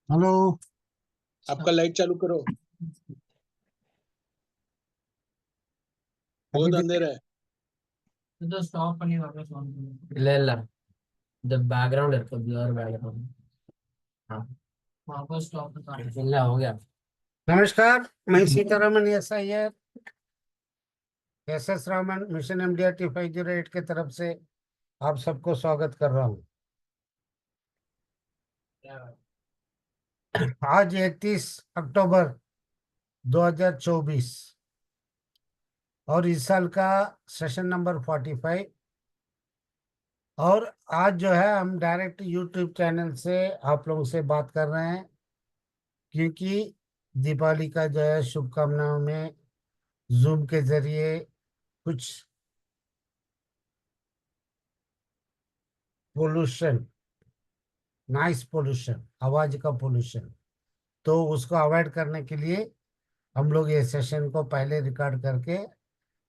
Hello. आपका light चालू करो, अभी बहुत भी अंधेरा है। ಇದು ಸ್ಟಾಪ್ பண்ணி வாபஸ் வாங்க ಇಲ್ಲ ಇಲ್ಲ द बैकग्राउंड है तो ब्लर बैकग्राउंड हाँ वापस स्टॉप ಇಲ್ಲ हो गया। नमस्कार, मैं Sitharaman SIR SS Raman mission MDRT 508 के तरफ से आप सबको स्वागत कर रहा हूँ। आज 31 अक्टूबर 2024 और इस साल का सेशन नंबर 45। और आज जो है हम डायरेक्ट यूट्यूब चैनल से आप लोगों से बात कर रहे हैं, क्योंकि दीपावली का जो है शुभकामनाओं में जूम के जरिए कुछ पोल्यूशन, नॉइस पोल्यूशन, आवाज का पोल्यूशन, तो उसको अवॉइड करने के लिए हम लोग ये सेशन को पहले रिकॉर्ड करके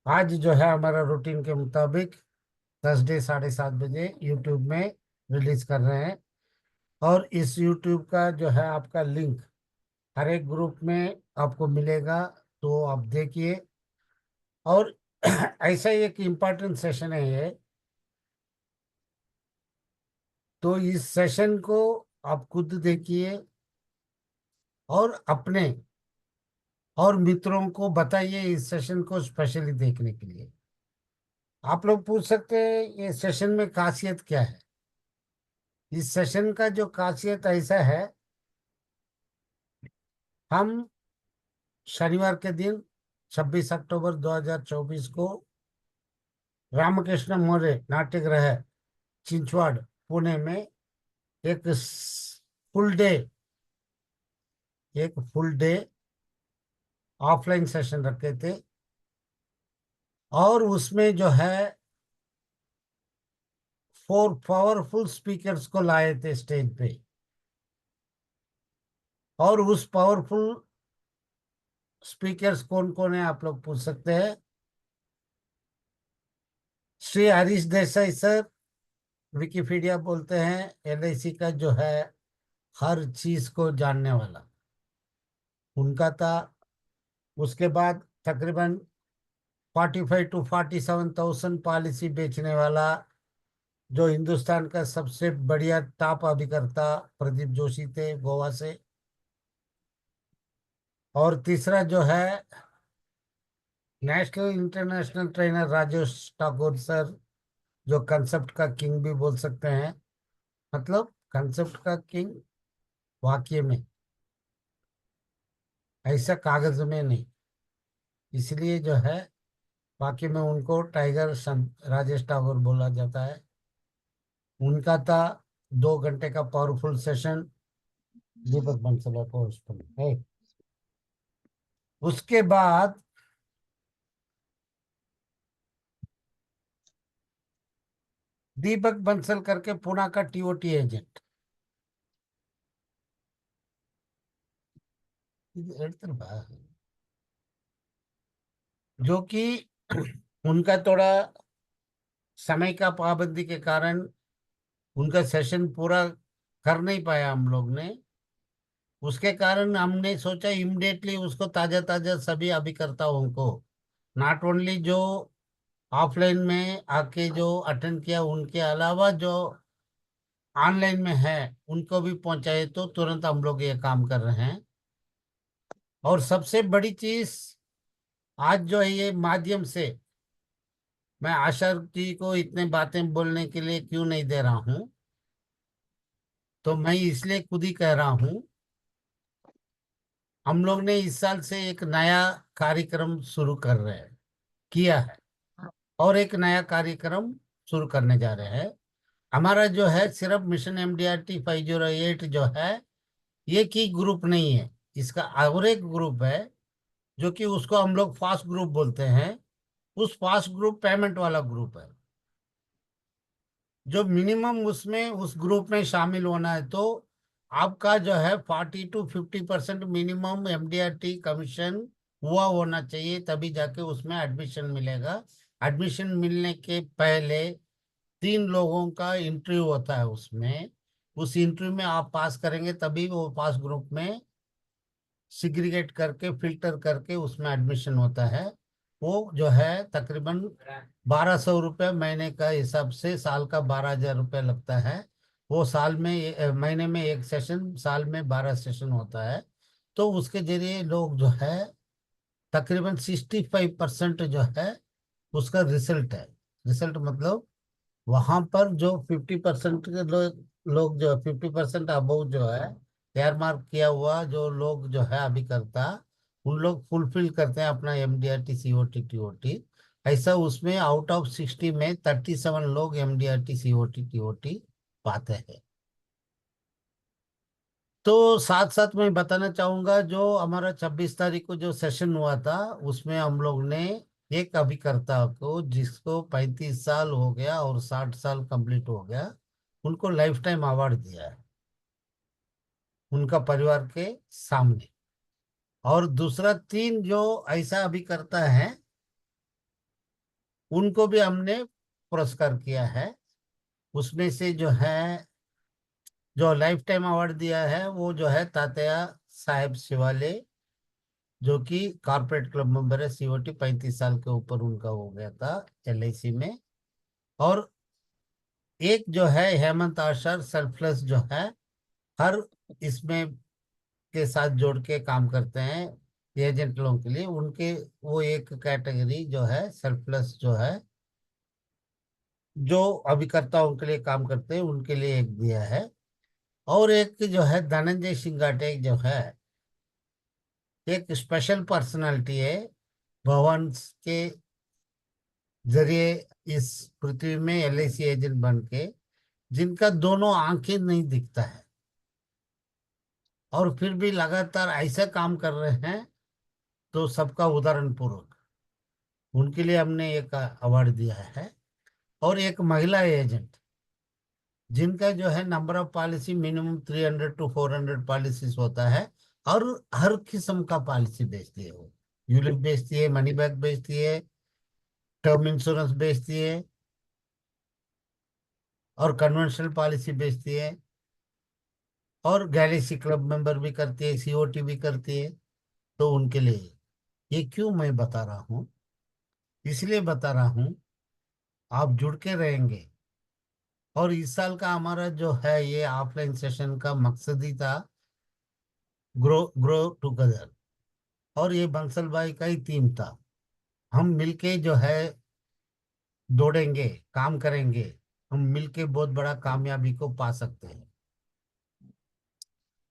आज जो है हमारा रूटीन के मुताबिक थर्सडे 7:30 बजे यूट्यूब में रिलीज कर रहे हैं। और इस यूट्यूब का जो है आपका लिंक हर एक ग्रुप में आपको मिलेगा, तो आप देखिए। और ऐसा ही एक इम्पॉर्टेंट सेशन है ये, तो इस सेशन को आप खुद देखिए और अपने और मित्रों को बताइए इस सेशन को स्पेशली देखने के लिए। आप लोग पूछ सकते हैं ये सेशन में खासियत क्या है। इस सेशन का जो खासियत ऐसा है, हम शनिवार के दिन 26 अक्टूबर 2024 को रामकृष्ण मोरे नाट्यगृह चिंचवाड़ पुणे में एक full day full day offline session रखे थे। और उसमें जो है 4 पावरफुल स्पीकर्स को लाए थे स्टेज पे। और उस पावरफुल स्पीकर्स कौन कौन है आप लोग पूछ सकते हैं। श्री हरीश देसाई सर, विकिपीडिया बोलते हैं LIC का जो है हर चीज को जानने वाला, उनका था। उसके बाद तकरीबन 45 to 47,000 पॉलिसी बेचने वाला जो हिंदुस्तान का सबसे बढ़िया टॉप अभिकर्ता प्रदीप जोशी थे गोवा से। और तीसरा जो है national international trainer Rajesh Thakur sir, जो कंसेप्ट का किंग भी बोल सकते हैं, मतलब कंसेप्ट का किंग वाक्य में, ऐसा कागज में नहीं, इसलिए जो है वाक्य में उनको टाइगर राजेश ठाकुर बोला जाता है। उनका था 2 घंटे का पावरफुल सेशन। दीपक बंसल है। उसके बाद दीपक बंसल करके पुणे का TOT एजेंट, जो कि उनका थोड़ा समय का पाबंदी के कारण उनका सेशन पूरा कर नहीं पाया हम लोग ने। उसके कारण हमने सोचा इमिडिएटली उसको ताजा ताजा सभी अभिकर्ताओं को, नॉट ओनली जो ऑफलाइन में आके जो अटेंड किया उनके अलावा जो ऑनलाइन में है उनको भी पहुंचाए, तो तुरंत हम लोग ये काम कर रहे हैं। और सबसे बड़ी चीज आज जो है ये माध्यम से मैं आशा जी को इतने बातें बोलने के लिए क्यों नहीं दे रहा हूं, तो मैं इसलिए खुद ही कह रहा हूं। हम लोग ने इस साल से एक नया कार्यक्रम शुरू कर रहे हैं, किया है, और एक नया कार्यक्रम शुरू करने जा रहे हैं। हमारा जो है सिर्फ मिशन MDRT 508 जो है ये की ग्रुप नहीं है, इसका और एक ग्रुप है जो कि उसको हम लोग फास्ट ग्रुप बोलते हैं। उस फास्ट ग्रुप पेमेंट वाला ग्रुप है, जो मिनिमम उसमें उस ग्रुप में शामिल होना है तो आपका जो है 40 to 50% मिनिमम MDRT कमीशन हुआ होना चाहिए, तभी जाके उसमें एडमिशन मिलेगा। एडमिशन मिलने के पहले 3 लोगों का इंटरव्यू होता है उसमें। उस इंटरव्यू में आप पास करेंगे तभी वो पास ग्रुप में सिग्रीगेट करके फिल्टर करके उसमें एडमिशन होता है। वो जो है तकरीबन 1200 रुपये महीने का हिसाब से साल का 12,000 रुपये लगता है। वो साल में महीने में एक सेशन, साल में 12 सेशन होता है। तो उसके जरिए लोग जो है तकरीबन 65% जो है उसका रिजल्ट है। रिजल्ट मतलब वहां पर जो 50% के लोग जो 50% अबव जो है एयर मार्क किया हुआ जो लोग जो है अभी करता, उन लोग फुलफिल करते हैं अपना एमडीआरटी सीओटी टीओटी। ऐसा उसमें आउट ऑफ 60 में 37 लोग एमडीआरटी सीओटी टीओटी पाते हैं। तो साथ साथ मैं बताना चाहूंगा जो हमारा 26 तारीख को जो सेशन हुआ था उसमें हम लोग ने एक अभिकर्ता को जिसको 35 साल हो गया और 60 साल कंप्लीट हो गया, उनको लाइफ टाइम अवार्ड दिया है उनका परिवार के सामने। और दूसरा 3 जो ऐसा अभिकर्ता है उनको भी हमने पुरस्कार किया है। उसमें से जो है जो लाइफ टाइम अवार्ड दिया है वो जो है तात्या साहेब शिवाले, जो कि कॉर्पोरेट क्लब मेंबर है सीओटी, 35 साल के ऊपर उनका हो गया था एलआईसी में। और एक जो है हेमंत आशर सेल्फलेस जो है हर इसमें के साथ जोड़ के काम करते हैं एजेंट लोगों के लिए, उनके वो एक कैटेगरी जो है सेल्फलेस जो है जो अभिकर्ताओं के लिए काम करते हैं उनके लिए एक दिया है। और एक जो है धनंजय सिंगाटे जो है एक स्पेशल पर्सनालिटी है भवन के जरिए इस पृथ्वी में एलआईसी एजेंट बन के, जिनका दोनों आंखें नहीं दिखता है और फिर भी लगातार ऐसा काम कर रहे हैं। तो सबका उदाहरण पूर्वक उनके लिए हमने एक अवार्ड दिया है। और एक महिला एजेंट जिनका जो है number of policy minimum 300 to 400 policies होता है और हर किस्म का पॉलिसी बेचती है। वो यूलिप बेचती है, मनी बैक बेचती है, टर्म इंश्योरेंस बेचती है और कन्वेंशनल पॉलिसी बेचती है और गैलेक्सी क्लब मेंबर भी करती है, सीओटी भी करती है। तो उनके लिए ये क्यों मैं बता रहा हूँ, इसलिए बता रहा हूँ आप जुड़ के रहेंगे। और इस साल का हमारा जो है ये ऑफलाइन सेशन का मकसद ही था ग्रो ग्रो टुगेदर। और ये बंसल भाई का ही थीम था, हम मिलके जो है दौड़ेंगे, काम करेंगे, हम मिलके बहुत बड़ा कामयाबी को पा सकते हैं।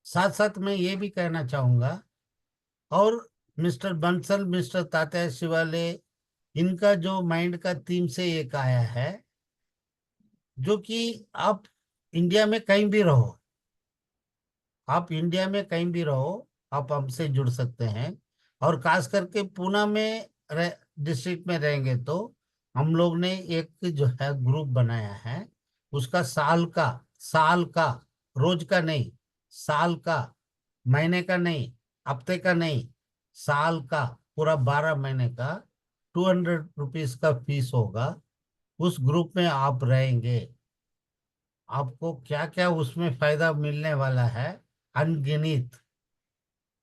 साथ साथ मैं ये भी कहना चाहूंगा और मिस्टर बंसल मिस्टर तात्या शिवाले इनका जो माइंड का थीम से एक आया है जो कि आप इंडिया में कहीं भी रहो, आप इंडिया में कहीं भी रहो आप हमसे जुड़ सकते हैं। और खास करके पूना में डिस्ट्रिक्ट में रहेंगे तो हम लोग ने एक जो है ग्रुप बनाया है। उसका साल का रोज का नहीं, साल का, महीने का नहीं, हफ्ते का नहीं, साल का पूरा 12 महीने का 200 रुपीज का फीस होगा। उस ग्रुप में आप रहेंगे, आपको क्या क्या उसमें फायदा मिलने वाला है अनगिनित,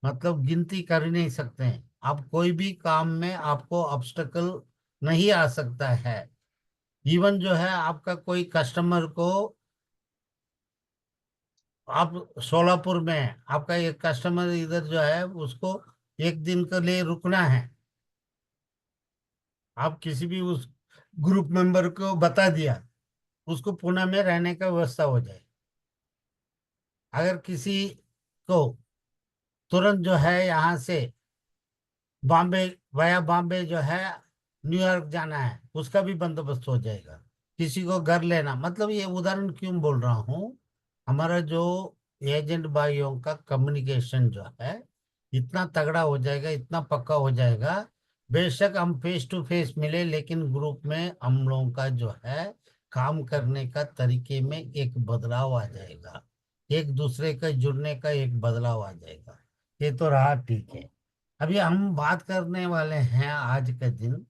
मतलब गिनती कर ही नहीं सकते हैं। आप कोई भी काम में आपको ऑब्स्टेकल नहीं आ सकता है। इवन जो है आपका कोई कस्टमर को, आप सोलापुर में हैं, आपका एक कस्टमर इधर जो है उसको एक दिन के लिए रुकना है, आप किसी भी उस ग्रुप मेंबर को बता दिया, उसको पुणे में रहने का व्यवस्था हो जाए। अगर किसी को तुरंत जो है यहाँ से बॉम्बे वाया बॉम्बे जो है न्यूयॉर्क जाना है उसका भी बंदोबस्त हो जाएगा। किसी को घर लेना, मतलब ये उदाहरण क्यों बोल रहा हूँ, हमारा जो एजेंट भाइयों का कम्युनिकेशन जो है इतना तगड़ा हो जाएगा, इतना पक्का हो जाएगा। बेशक हम फेस टू फेस मिले लेकिन ग्रुप में हम लोगों का जो है काम करने का तरीके में एक बदलाव आ जाएगा, एक दूसरे का जुड़ने का एक बदलाव आ जाएगा। ये तो रहा ठीक है। अभी हम बात करने वाले हैं आज के दिन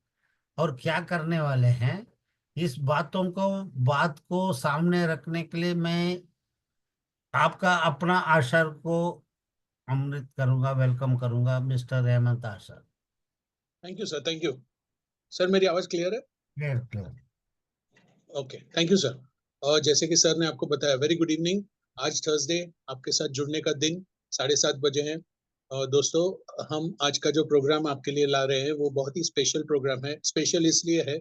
और क्या करने वाले हैं इस बात को सामने रखने के लिए मैं आपका अपना आशर को अमृत करूंगा, वेलकम करूंगा, mister Hemant Ashar. Thank you sir, thank you sir. मेरी आवाज क्लियर है? Clear clear. Okay, thank you sir. और जैसे कि सर ने आपको बताया, वेरी गुड इवनिंग। आज थर्सडे, आपके साथ जुड़ने का दिन 7:30 हैं। और दोस्तों, हम आज का जो प्रोग्राम आपके लिए ला रहे हैं वो बहुत ही स्पेशल प्रोग्राम है। स्पेशल इसलिए है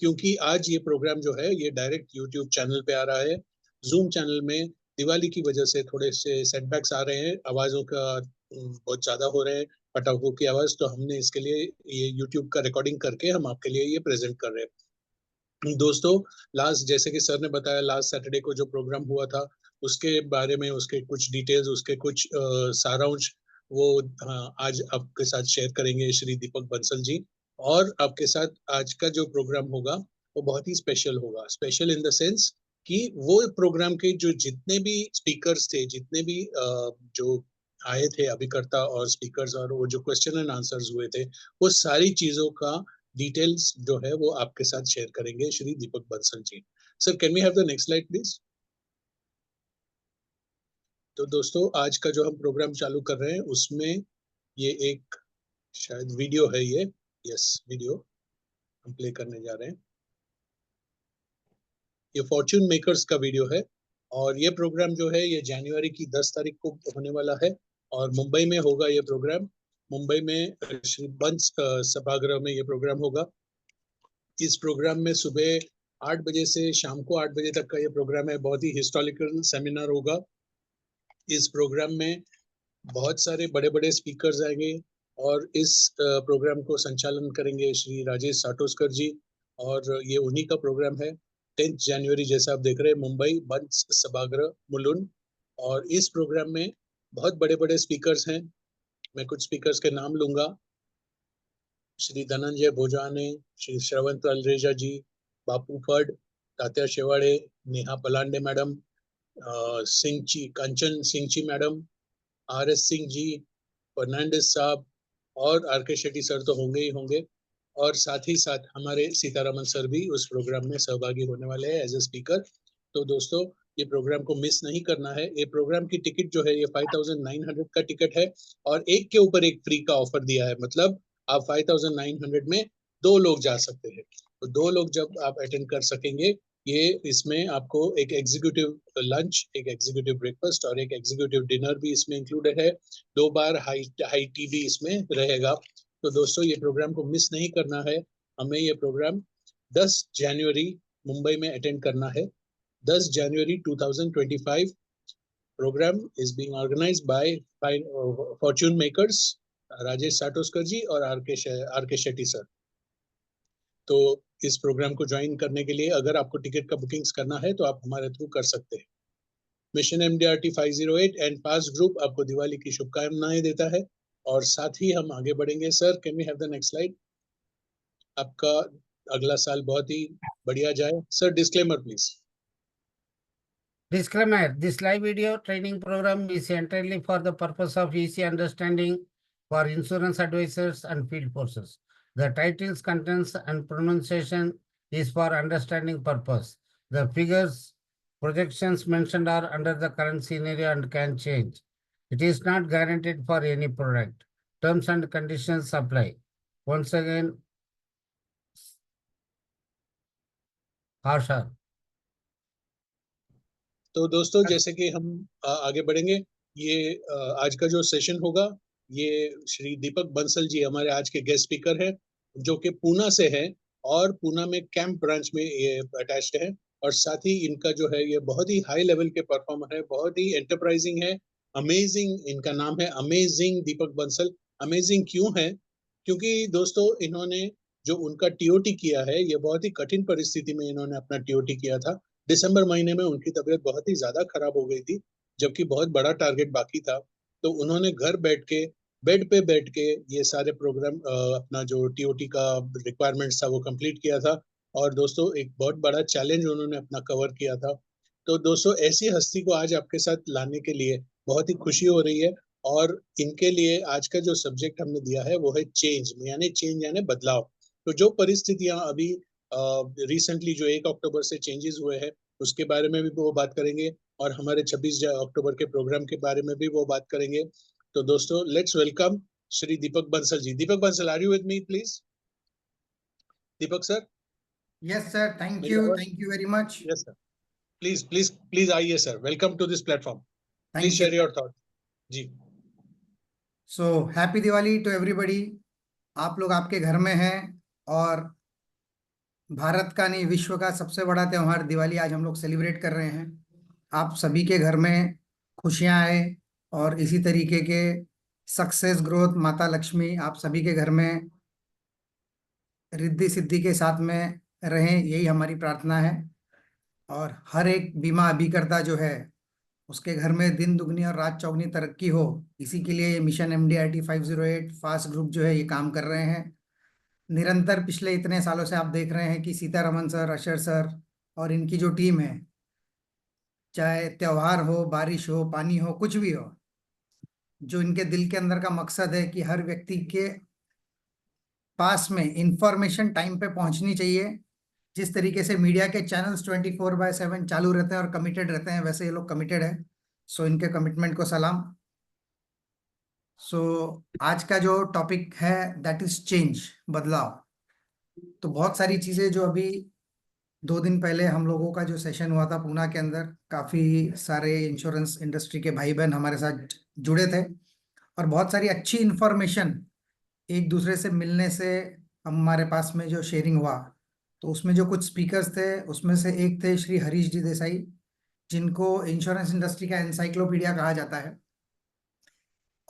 क्योंकि आज ये प्रोग्राम जो है ये डायरेक्ट यूट्यूब चैनल पे आ रहा है। जूम चैनल में दिवाली की वजह से थोड़े से सेटबैक्स आ रहे हैं, आवाजों का बहुत ज्यादा हो रहे हैं, पटाखों की आवाज, तो हमने इसके लिए ये यूट्यूब का रिकॉर्डिंग करके हम आपके लिए ये प्रेजेंट कर रहे हैं। दोस्तों, लास्ट, जैसे कि सर ने बताया, लास्ट सैटरडे को जो प्रोग्राम हुआ था उसके बारे में, उसके कुछ डिटेल्स, उसके कुछ सारांश वो आज आपके साथ शेयर करेंगे श्री दीपक बंसल जी। और आपके साथ आज का जो प्रोग्राम होगा वो बहुत ही स्पेशल होगा। स्पेशल इन द सेंस कि वो प्रोग्राम के जो जितने भी स्पीकर्स थे, जितने भी जो आए थे अभिकर्ता और स्पीकर्स, और वो जो क्वेश्चन एंड आंसर्स हुए थे, वो सारी चीजों का डिटेल्स जो है वो आपके साथ शेयर करेंगे Shri Deepak Bansal ji. Sir, can we have the next slide please? तो दोस्तों, आज का जो हम प्रोग्राम चालू कर रहे हैं उसमें ये एक शायद वीडियो है, ये यस वीडियो हम प्ले करने जा रहे हैं। ये फॉर्च्यून मेकर्स का वीडियो है और ये प्रोग्राम जो है ये जनवरी की 10 तारीख को होने वाला है और मुंबई में होगा ये प्रोग्राम। मुंबई में श्री बंस सभागृह में ये प्रोग्राम होगा। इस प्रोग्राम में सुबह 8 बजे से शाम को 8 बजे तक का ये प्रोग्राम है। बहुत ही हिस्टोरिकल सेमिनार होगा। इस प्रोग्राम में बहुत सारे बड़े बड़े स्पीकर्स आएंगे और इस प्रोग्राम को संचालन करेंगे श्री राजेश साटोस्कर जी, और ये उन्हीं का प्रोग्राम है। 10 जनवरी जैसा आप देख रहे हैं, मुंबई बंस सभागृह मुलुंड। और इस प्रोग्राम में बहुत बड़े बड़े स्पीकर्स हैं। मैं कुछ स्पीकर्स के नाम लूंगा। श्री धनंजय भोजाने, श्री श्रवण तलरेजा जी, बापू फड, तात्या शेवाड़े, नेहा पलांडे मैडम, सिंची कंचन सिंची मैडम, RS सिंह जी, फर्नांडिस साहब और RK शेट्टी सर तो होंगे ही होंगे। और साथ ही साथ हमारे सीतारामन सर भी उस प्रोग्राम में सहभागी होने वाले हैं एज ए स्पीकर। तो दोस्तों, ये प्रोग्राम को मिस नहीं करना है। ये प्रोग्राम की टिकट जो है ये 5900 का टिकट है और एक के ऊपर एक फ्री का ऑफर दिया है। मतलब आप 5900 में 2 लोग जा सकते हैं। तो 2 लोग जब आप अटेंड कर सकेंगे, ये इसमें आपको एक एग्जीक्यूटिव लंच, एक एग्जीक्यूटिव ब्रेकफास्ट और एक एग्जीक्यूटिव डिनर भी इसमें इंक्लूडेड है। 2 बार हाई टी भी इसमें रहेगा। तो दोस्तों, ये प्रोग्राम को मिस नहीं करना है। हमें ये प्रोग्राम 10 जनवरी मुंबई में अटेंड करना है। 10 January 2025 programme is being organised by fortune makers, Rajesh Satoskar ji और आर के शेट्टी सर। तो इस प्रोग्राम को ज्वाइन करने के लिए अगर आपको टिकट का बुकिंग्स करना है तो आप हमारे थ्रू कर सकते हैं। Mission MDRT 508 and pass group आपको दिवाली की शुभकामनाएं देता है। और साथ ही हम आगे बढ़ेंगे। Sir, can we have the next slide? आपका अगला साल बहुत ही बढ़िया जाए। Sir, disclaimer please. Disclaimer: this live video training program is entirely for the purpose of easy understanding for insurance advisors and field forces. The titles, contents, and pronunciation is for understanding purpose. The figures, projections mentioned are under the current scenario and can change. It is not guaranteed for any product. Terms and conditions apply. Once again, Harsha. तो दोस्तों, जैसे कि हम आगे बढ़ेंगे, ये आज का जो सेशन होगा ये श्री दीपक बंसल जी हमारे आज के गेस्ट स्पीकर हैं, जो कि पूना से हैं और पूना में कैंप ब्रांच में ये अटैच्ड है। और साथ ही इनका जो है ये बहुत ही हाई लेवल के परफॉर्मर है, बहुत ही एंटरप्राइजिंग है। अमेजिंग इनका नाम है, अमेजिंग दीपक बंसल। अमेजिंग क्यों है? क्योंकि दोस्तों, इन्होंने जो उनका TOT किया है, ये बहुत ही कठिन परिस्थिति में इन्होंने अपना TOT किया था। दिसंबर महीने में उनकी तबीयत बहुत ही ज्यादा खराब हो गई थी, जबकि बहुत बड़ा टारगेट बाकी था। तो उन्होंने घर बैठ के, बेड पे बैठ के ये सारे प्रोग्राम, अपना जो TOT का रिक्वायरमेंट्स था वो कंप्लीट किया था। और दोस्तों, एक बहुत बड़ा चैलेंज उन्होंने अपना कवर किया था। तो दोस्तों, ऐसी हस्ती को आज आपके साथ लाने के लिए बहुत ही खुशी हो रही है। और इनके लिए आज का जो सब्जेक्ट हमने दिया है वो है चेंज यानी बदलाव। तो जो परिस्थितियां अभी रिसेंटली जो 1 अक्टूबर से चेंजेस हुए हैं उसके बारे में भी वो बात करेंगे, और हमारे 26 अक्टूबर के प्रोग्राम के बारे में भी वो बात करेंगे। तो दोस्तों, let's welcome Shri Deepak Bansal ji. Deepak Bansal, are you with me please? Deepak sir, Yes, sir. Thank मेरी you. आवाज? Thank you very much. Yes sir, please please please आइए sir, welcome to this platform, please Thank share you. Your thought जी। So happy Diwali to everybody. आप लोग आपके घर में हैं और भारत का नहीं विश्व का सबसे बड़ा त्योहार दिवाली आज हम लोग सेलिब्रेट कर रहे हैं। आप सभी के घर में खुशियां आए और इसी तरीके के सक्सेस ग्रोथ माता लक्ष्मी आप सभी के घर में रिद्धि सिद्धि के साथ में रहें, यही हमारी प्रार्थना है। और हर एक बीमा अभिकर्ता जो है उसके घर में दिन दुगनी और रात चौगनी तरक्की हो, इसी के लिए ये मिशन MDRT 508 फास्ट ग्रुप जो है ये काम कर रहे हैं। निरंतर पिछले इतने सालों से आप देख रहे हैं कि सीतारमन सर, अशर सर और इनकी जो टीम है, चाहे त्योहार हो, बारिश हो, पानी हो, कुछ भी हो, जो इनके दिल के अंदर का मकसद है कि हर व्यक्ति के पास में इंफॉर्मेशन टाइम पे पहुंचनी चाहिए। जिस तरीके से मीडिया के चैनल्स 24/7 चालू रहते हैं और कमिटेड रहते हैं, वैसे ये लोग कमिटेड है। सो इनके कमिटमेंट को सलाम। सो आज का जो टॉपिक है दैट इज चेंज, बदलाव। तो बहुत सारी चीजें जो अभी 2 दिन पहले हम लोगों का जो सेशन हुआ था पूना के अंदर, काफी सारे इंश्योरेंस इंडस्ट्री के भाई बहन हमारे साथ जुड़े थे और बहुत सारी अच्छी इंफॉर्मेशन एक दूसरे से मिलने से हमारे पास में जो शेयरिंग हुआ, तो उसमें जो कुछ स्पीकर्स थे उसमें से एक थे श्री हरीश जी देसाई, जिनको इंश्योरेंस इंडस्ट्री का एनसाइक्लोपीडिया कहा जाता है।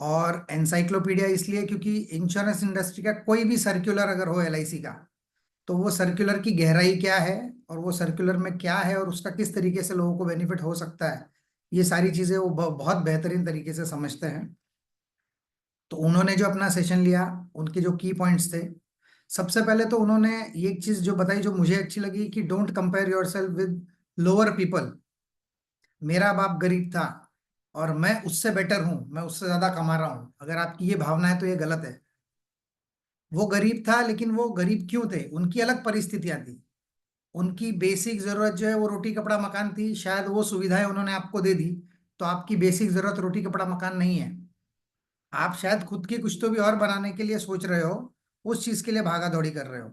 और एनसाइक्लोपीडिया इसलिए क्योंकि इंश्योरेंस इंडस्ट्री का कोई भी सर्कुलर अगर हो LIC का, तो वो सर्कुलर की गहराई क्या है और वो सर्कुलर में क्या है और उसका किस तरीके से लोगों को बेनिफिट हो सकता है, ये सारी चीजें वो बहुत बेहतरीन तरीके से समझते हैं। तो उन्होंने जो अपना सेशन लिया, उनके जो की पॉइंट्स थे, सबसे पहले तो उन्होंने ये एक चीज जो बताई जो मुझे अच्छी लगी कि don't compare yourself with lower people. मेरा बाप गरीब था और मैं उससे बेटर हूं, मैं उससे ज्यादा कमा रहा हूं, अगर आपकी ये भावना है तो ये गलत है। वो गरीब था, लेकिन वो गरीब क्यों थे? उनकी अलग परिस्थितियां थी। उनकी बेसिक जरूरत जो है वो रोटी कपड़ा मकान थी, शायद वो सुविधाएं उन्होंने आपको दे दी, तो आपकी बेसिक जरूरत रोटी कपड़ा मकान नहीं है। आप शायद खुद की कुछ तो भी और बनाने के लिए सोच रहे हो, उस चीज के लिए भागा दौड़ी कर रहे हो।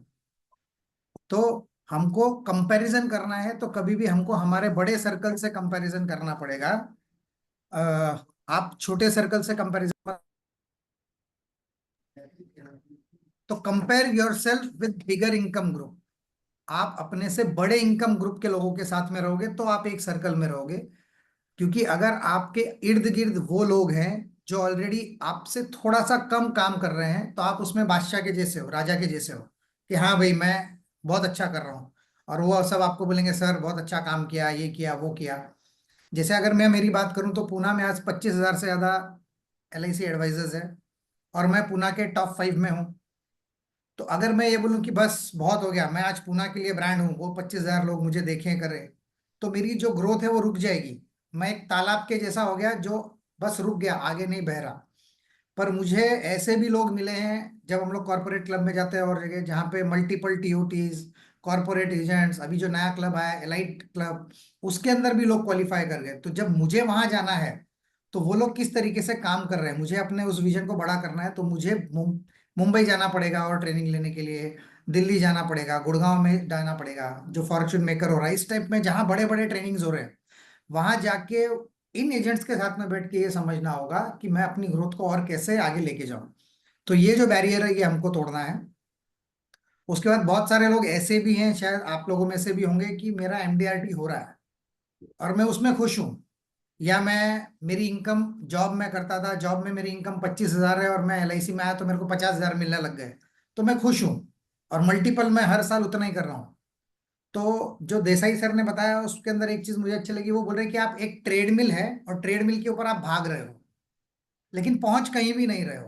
तो हमको कंपैरिजन करना है तो कभी भी हमको हमारे बड़े सर्कल से कंपैरिजन करना पड़ेगा। आप छोटे सर्कल से कंपैरिजन, तो compare yourself with bigger income group. आप अपने से बड़े इनकम ग्रुप के लोगों के साथ में रहोगे तो आप एक सर्कल में रहोगे। क्योंकि अगर आपके इर्द गिर्द वो लोग हैं जो ऑलरेडी आपसे थोड़ा सा कम काम कर रहे हैं, तो आप उसमें बादशाह के जैसे हो, राजा के जैसे हो कि हाँ भाई मैं बहुत अच्छा कर रहा हूँ, और वो सब आपको बोलेंगे सर बहुत अच्छा काम किया, ये किया वो किया। जैसे अगर मैं मेरी बात करूं तो पूना में आज 25,000 से ज्यादा LIC एडवाइजर्स है और मैं पूना के टॉप 5 में हूँ। तो अगर मैं ये बोलूं कि बस बहुत हो गया, मैं आज पूना के लिए ब्रांड हूँ, वो 25,000 लोग मुझे देखें करें, तो मेरी जो ग्रोथ है वो रुक जाएगी। मैं एक तालाब के जैसा हो गया जो बस रुक गया, आगे नहीं बह रहा। पर मुझे ऐसे भी लोग मिले हैं जब हम लोग कॉर्पोरेट क्लब में जाते हैं और जगह जहाँ पे मल्टीपल TOTs, कॉर्पोरेट एजेंट्स, अभी जो नया क्लब आया एलाइट क्लब, उसके अंदर भी लोग क्वालिफाई कर गए। तो जब मुझे वहां जाना है तो वो लोग किस तरीके से काम कर रहे हैं, मुझे अपने उस विजन को बड़ा करना है, तो मुझे मुंबई जाना पड़ेगा और ट्रेनिंग लेने के लिए, दिल्ली जाना पड़ेगा, गुड़गांव में जाना पड़ेगा जो फॉर्च्यून मेकर हो रहा है, इस टाइप में जहाँ बड़े बड़े ट्रेनिंग्स हो रहे हैं, वहां जाके इन एजेंट्स के साथ में बैठ के ये समझना होगा कि मैं अपनी ग्रोथ को और कैसे आगे लेके जाऊं। तो ये जो बैरियर है ये हमको तोड़ना है। उसके बाद बहुत सारे लोग ऐसे भी हैं, शायद आप लोगों में से भी होंगे, कि मेरा MDRT हो रहा है और मैं उसमें खुश हूं, या मैं मेरी इनकम जॉब में करता था, जॉब में मेरी इनकम 25,000 है और मैं LIC में आया तो मेरे को 50,000 मिलने लग गए, तो मैं खुश हूं और मल्टीपल मैं हर साल उतना ही कर रहा हूँ। तो जो देसाई सर ने बताया उसके अंदर एक चीज मुझे अच्छी लगी, वो बोल रहे हैं कि आप एक ट्रेडमिल है और ट्रेडमिल के ऊपर आप भाग रहे हो लेकिन पहुंच कहीं भी नहीं रहे हो।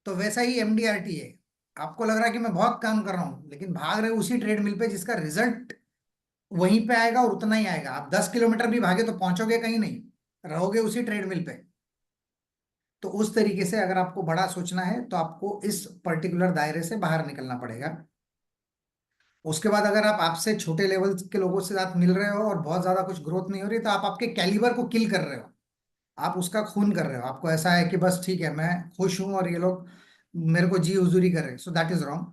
तो वैसा ही MDRT है, आपको लग रहा है कि मैं बहुत काम कर रहा हूँ लेकिन भाग रहे हो उसी ट्रेडमिल पे जिसका रिजल्ट वहीं पे आएगा और उतना ही आएगा। आप 10 किलोमीटर भी भागे तो पहुंचोगे कहीं नहीं, रहोगे उसी ट्रेडमिल पे। तो उस तरीके से अगर आपको बड़ा सोचना है तो आपको इस पर्टिकुलर दायरे से बाहर निकलना पड़ेगा। उसके बाद अगर आप आपसे छोटे लेवल के लोगों से साथ मिल रहे हो और बहुत ज्यादा कुछ ग्रोथ नहीं हो रही, तो आप आपके कैलिबर को किल कर रहे हो, आप उसका खून कर रहे हो। आपको ऐसा है कि बस ठीक है, मैं खुश हूं और ये लोग मेरे को जी हुजूरी कर रहे हैं, सो दैट इज रॉन्ग।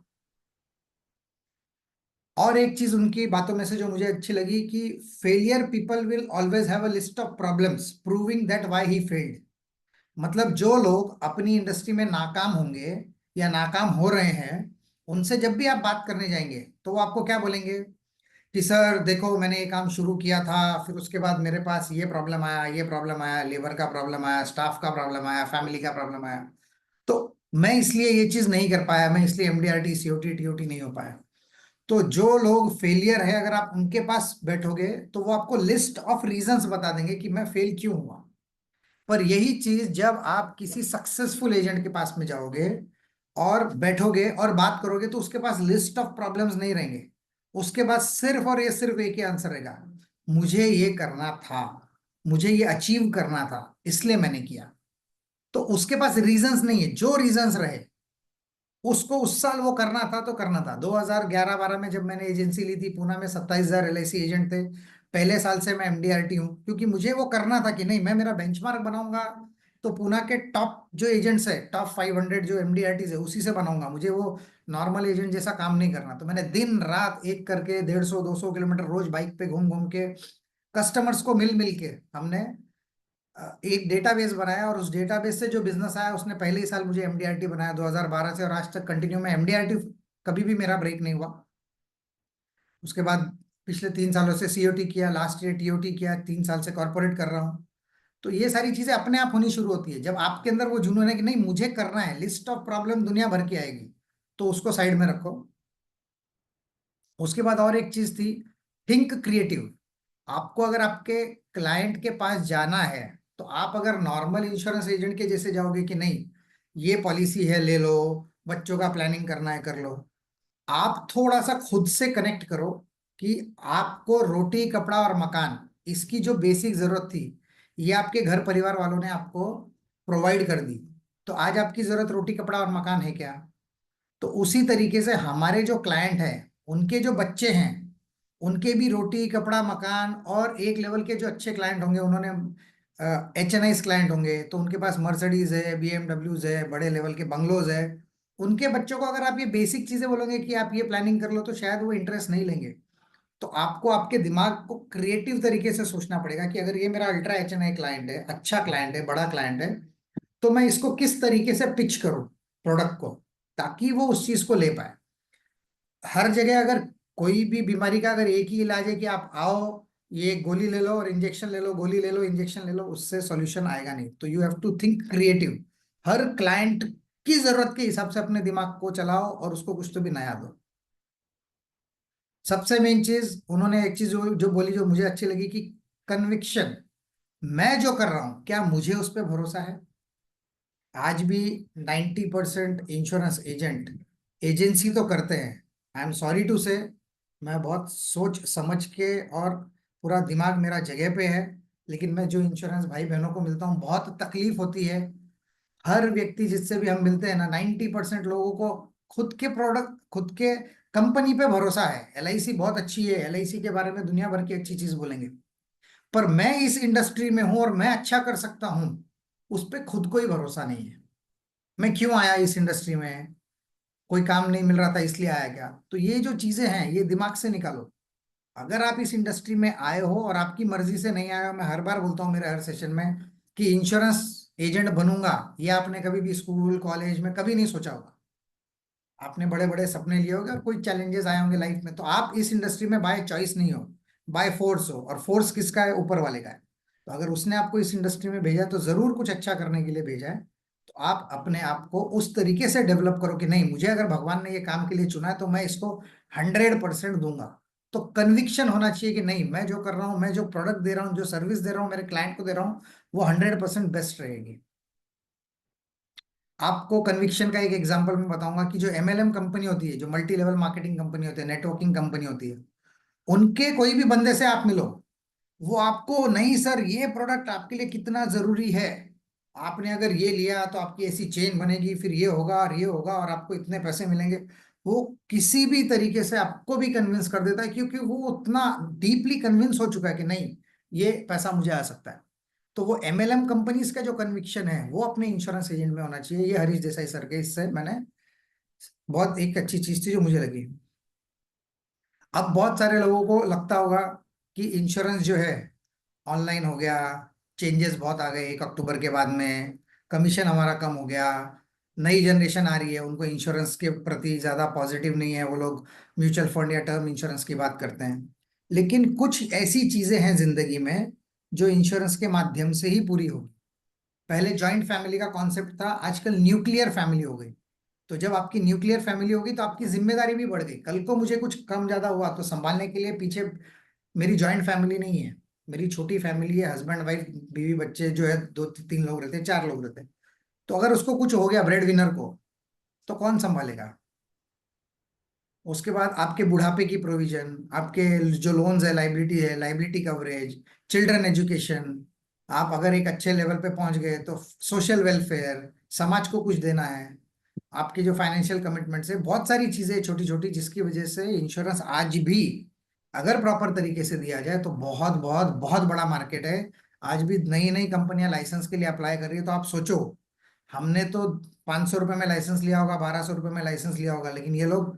और एक चीज उनकी बातों में से जो मुझे अच्छी लगी कि failure people will always have a list of problems proving that why he failed. मतलब जो लोग अपनी इंडस्ट्री में नाकाम होंगे या नाकाम हो रहे हैं, उनसे जब भी आप बात करने जाएंगे तो वो आपको क्या बोलेंगे कि सर देखो, मैंने ये काम शुरू किया था, फिर उसके बाद मेरे पास ये प्रॉब्लम आया, ये प्रॉब्लम आया, लेबर का प्रॉब्लम आया, स्टाफ का प्रॉब्लम आया, फैमिली का प्रॉब्लम आया, तो मैं इसलिए ये चीज नहीं कर पाया, मैं इसलिए एमडीआरटी सीओटी टीओटी नहीं हो पाया। तो जो लोग फेलियर है, अगर आप उनके पास बैठोगे तो वो आपको लिस्ट ऑफ रीजंस बता देंगे कि मैं फेल क्यों हुआ। पर यही चीज जब आप किसी सक्सेसफुल एजेंट के पास में जाओगे और बैठोगे और बात करोगे, तो उसके पास लिस्ट ऑफ प्रॉब्लम्स नहीं रहेंगे। उसके पास सिर्फ और ये सिर्फ एक ही आंसर रहेगा, मुझे ये करना था, मुझे ये अचीव करना था, इसलिए मैंने किया। तो उसके पास रीजंस नहीं है, जो रीजंस रहे उसको उस साल वो करना था तो करना था। 2011-12 में जब मैंने एजेंसी ली थी पूना में, 27,000 एलआईसी एजेंट थे। पहले साल से मैं एमडीआरटी हूँ, क्योंकि मुझे वो करना था कि नहीं, मैं मेरा बेंचमार्क बनाऊंगा तो पूना के टॉप जो एजेंट्स है, टॉप 500 जो एमडीआरटी है, उसी से बनाऊंगा। मुझे वो नॉर्मल एजेंट जैसा काम नहीं करना। तो मैंने दिन रात एक करके 150-200 किलोमीटर रोज बाइक पे घूम घूम के, कस्टमर्स को मिल मिल के हमने एक डेटाबेस बनाया, और उस डेटाबेस से जो बिजनेस आया उसने पहले ही साल मुझे एमडीआरटी बनाया 2012 से, और आज तक कंटिन्यू में एमडीआरटी, कभी भी मेरा ब्रेक नहीं हुआ। उसके बाद पिछले 3 सालों से सीओटी किया, लास्ट ईयर टीओटी किया, 3 साल से कॉर्पोरेट कर रहा हूँ। तो ये सारी चीजें अपने आप होनी शुरू होती है जब आपके अंदर वो जुनून है कि नहीं, मुझे करना है। लिस्ट ऑफ प्रॉब्लम दुनिया भर की आएगी, तो उसको साइड में रखो। उसके बाद और एक चीज थी, थिंक क्रिएटिव। आपको अगर आपके क्लाइंट के पास जाना है, तो आप अगर नॉर्मल इंश्योरेंस एजेंट के जैसे जाओगे कि नहीं, ये पॉलिसी है ले लो, बच्चों का प्लानिंग करना है कर लो, आप थोड़ा सा खुद से कनेक्ट करो कि आपको रोटी कपड़ा और मकान, इसकी जो बेसिक जरूरत थी, ये आपके घर परिवार वालों ने आपको प्रोवाइड कर दी। तो आज आपकी जरूरत रोटी कपड़ा और मकान है क्या? तो उसी तरीके से हमारे जो क्लाइंट हैं, उनके जो बच्चे हैं, उनके भी रोटी कपड़ा मकान, और एक लेवल के जो अच्छे क्लाइंट होंगे, उन्होंने एचएनआईस क्लाइंट होंगे, तो उनके पास मर्सिडीज है, बीएमडब्ल्यूज है, बड़े लेवल के बंगलोज है। उनके बच्चों को अगर आप ये बेसिक चीजें बोलोगे कि आप ये प्लानिंग कर लो, तो शायद वो इंटरेस्ट नहीं लेंगे। तो आपको आपके दिमाग को क्रिएटिव तरीके से सोचना पड़ेगा कि अगर ये मेरा अल्ट्रा एचएनआई क्लाइंट है, अच्छा क्लाइंट है, बड़ा क्लाइंट है, तो मैं इसको किस तरीके से पिच करूं प्रोडक्ट को, ताकि वो उस चीज को ले पाए। हर जगह अगर कोई भी बीमारी का अगर एक ही इलाज है कि आप आओ, ये गोली ले लो और इंजेक्शन ले लो, गोली ले लो इंजेक्शन ले लो, उससे सॉल्यूशन आएगा नहीं। तो you have to think creative. हर क्लाइंट की जरूरत के हिसाब से अपने दिमाग को चलाओ और उसको कुछ तो भी नया दो। सबसे मेन चीज उन्होंने एक चीज जो बोली, जो मुझे अच्छी लगी, कि कन्विक्शन। मैं जो कर रहा हूं, क्या मुझे उस पर भरोसा है? आज भी 90% इंश्योरेंस एजेंट एजेंसी तो करते हैं, आई एम सॉरी टू से, मैं बहुत सोच समझ के और पूरा दिमाग मेरा जगह पे है, लेकिन मैं जो इंश्योरेंस भाई बहनों को मिलता हूँ, बहुत तकलीफ होती है। हर व्यक्ति जिससे भी हम मिलते हैं ना, 90% लोगों को खुद के प्रोडक्ट, खुद के कंपनी पे भरोसा है। एलआईसी बहुत अच्छी है, एलआईसी के बारे में दुनिया भर की अच्छी चीज बोलेंगे, पर मैं इस इंडस्ट्री में हूं और मैं अच्छा कर सकता हूं, उस पर खुद को ही भरोसा नहीं है। मैं क्यों आया इस इंडस्ट्री में? कोई काम नहीं मिल रहा था इसलिए आया क्या? तो ये जो चीजें हैं, ये दिमाग से निकालो। अगर आप इस इंडस्ट्री में आए हो और आपकी मर्जी से नहीं आए हो, मैं हर बार बोलता हूँ मेरे हर सेशन में कि इंश्योरेंस एजेंट बनूंगा, ये आपने कभी भी स्कूल कॉलेज में कभी नहीं सोचा होगा। आपने बड़े बड़े सपने लिए होंगे और कोई चैलेंजेस आए होंगे लाइफ में, तो आप इस इंडस्ट्री में बाय चॉइस नहीं हो, बाय फोर्स हो। और फोर्स किसका है? ऊपर वाले का है। तो अगर उसने आपको इस इंडस्ट्री में भेजा, तो जरूर कुछ अच्छा करने के लिए भेजा है। तो आप अपने आप को उस तरीके से डेवलप करो कि नहीं, मुझे अगर भगवान ने ये काम के लिए चुना है, तो मैं इसको 100% दूंगा। तो कन्विक्शन होना चाहिए कि नहीं, मैं जो कर रहा हूँ, मैं जो प्रोडक्ट दे रहा हूँ, जो सर्विस दे रहा हूँ, मेरे क्लाइंट को दे रहा हूँ, वो 100% बेस्ट रहेगी। आपको कन्विक्शन का एक एग्जांपल मैं बताऊंगा कि जो एमएलएम कंपनी होती है, जो मल्टी लेवल मार्केटिंग कंपनी होती है, नेटवर्किंग कंपनी होती है, उनके कोई भी बंदे से आप मिलो, वो आपको, नहीं सर ये प्रोडक्ट आपके लिए कितना जरूरी है, आपने अगर ये लिया तो आपकी ऐसी चेन बनेगी, फिर ये होगा और ये होगा और आपको इतने पैसे मिलेंगे, वो किसी भी तरीके से आपको भी कन्विंस कर देता है, क्योंकि वो उतना डीपली कन्विंस हो चुका है कि नहीं, ये पैसा मुझे आ सकता है। तो वो एमएलएम कंपनीज का जो कन्विक्शन है वो अपने इंश्योरेंस एजेंट में होना चाहिए। ये हरीश देसाई सर के इससे मैंने बहुत एक अच्छी चीज थी जो मुझे लगी। अब बहुत सारे लोगों को लगता होगा कि इंश्योरेंस जो है ऑनलाइन हो गया, चेंजेस बहुत आ गए 1 अक्टूबर के बाद में, कमीशन हमारा कम हो गया, नई जनरेशन आ रही है, उनको इंश्योरेंस के प्रति ज्यादा पॉजिटिव नहीं है, वो लोग म्यूचुअल फंड या टर्म इंश्योरेंस की बात करते हैं। लेकिन कुछ ऐसी चीजें हैं जिंदगी में जो इंश्योरेंस के माध्यम से ही पूरी होगी। पहले जॉइंट फैमिली का कॉन्सेप्ट था, आजकल न्यूक्लियर फैमिली हो गई। तो जब आपकी न्यूक्लियर फैमिली होगी तो आपकी जिम्मेदारी भी बढ़ गई। कल को मुझे कुछ कम ज्यादा हुआ तो संभालने के लिए पीछे मेरी जॉइंट फैमिली नहीं है, मेरी छोटी फैमिली है, हस्बैंड वाइफ बीवी बच्चे जो है 2 3 लोग रहते हैं, 4 लोग रहते हैं। तो अगर उसको कुछ हो गया ब्रेड विनर को, तो कौन संभालेगा? उसके बाद आपके बुढ़ापे की प्रोविजन, आपके जो लोन्स है, लाइबिलिटी कवरेज, चिल्ड्रन एजुकेशन, आप अगर एक अच्छे लेवल पे पहुंच गए तो सोशल वेलफेयर, समाज को कुछ देना है, आपके जो फाइनेंशियल कमिटमेंट्स है, बहुत सारी चीजें छोटी छोटी जिसकी वजह से इंश्योरेंस आज भी अगर प्रॉपर तरीके से दिया जाए तो बहुत बहुत बहुत बड़ा मार्केट है। आज भी नई नई कंपनियां लाइसेंस के लिए अप्लाई कर रही है। तो आप सोचो, हमने तो 500 रुपए में लाइसेंस लिया होगा, 1200 रुपए में लाइसेंस लिया होगा, लेकिन ये लोग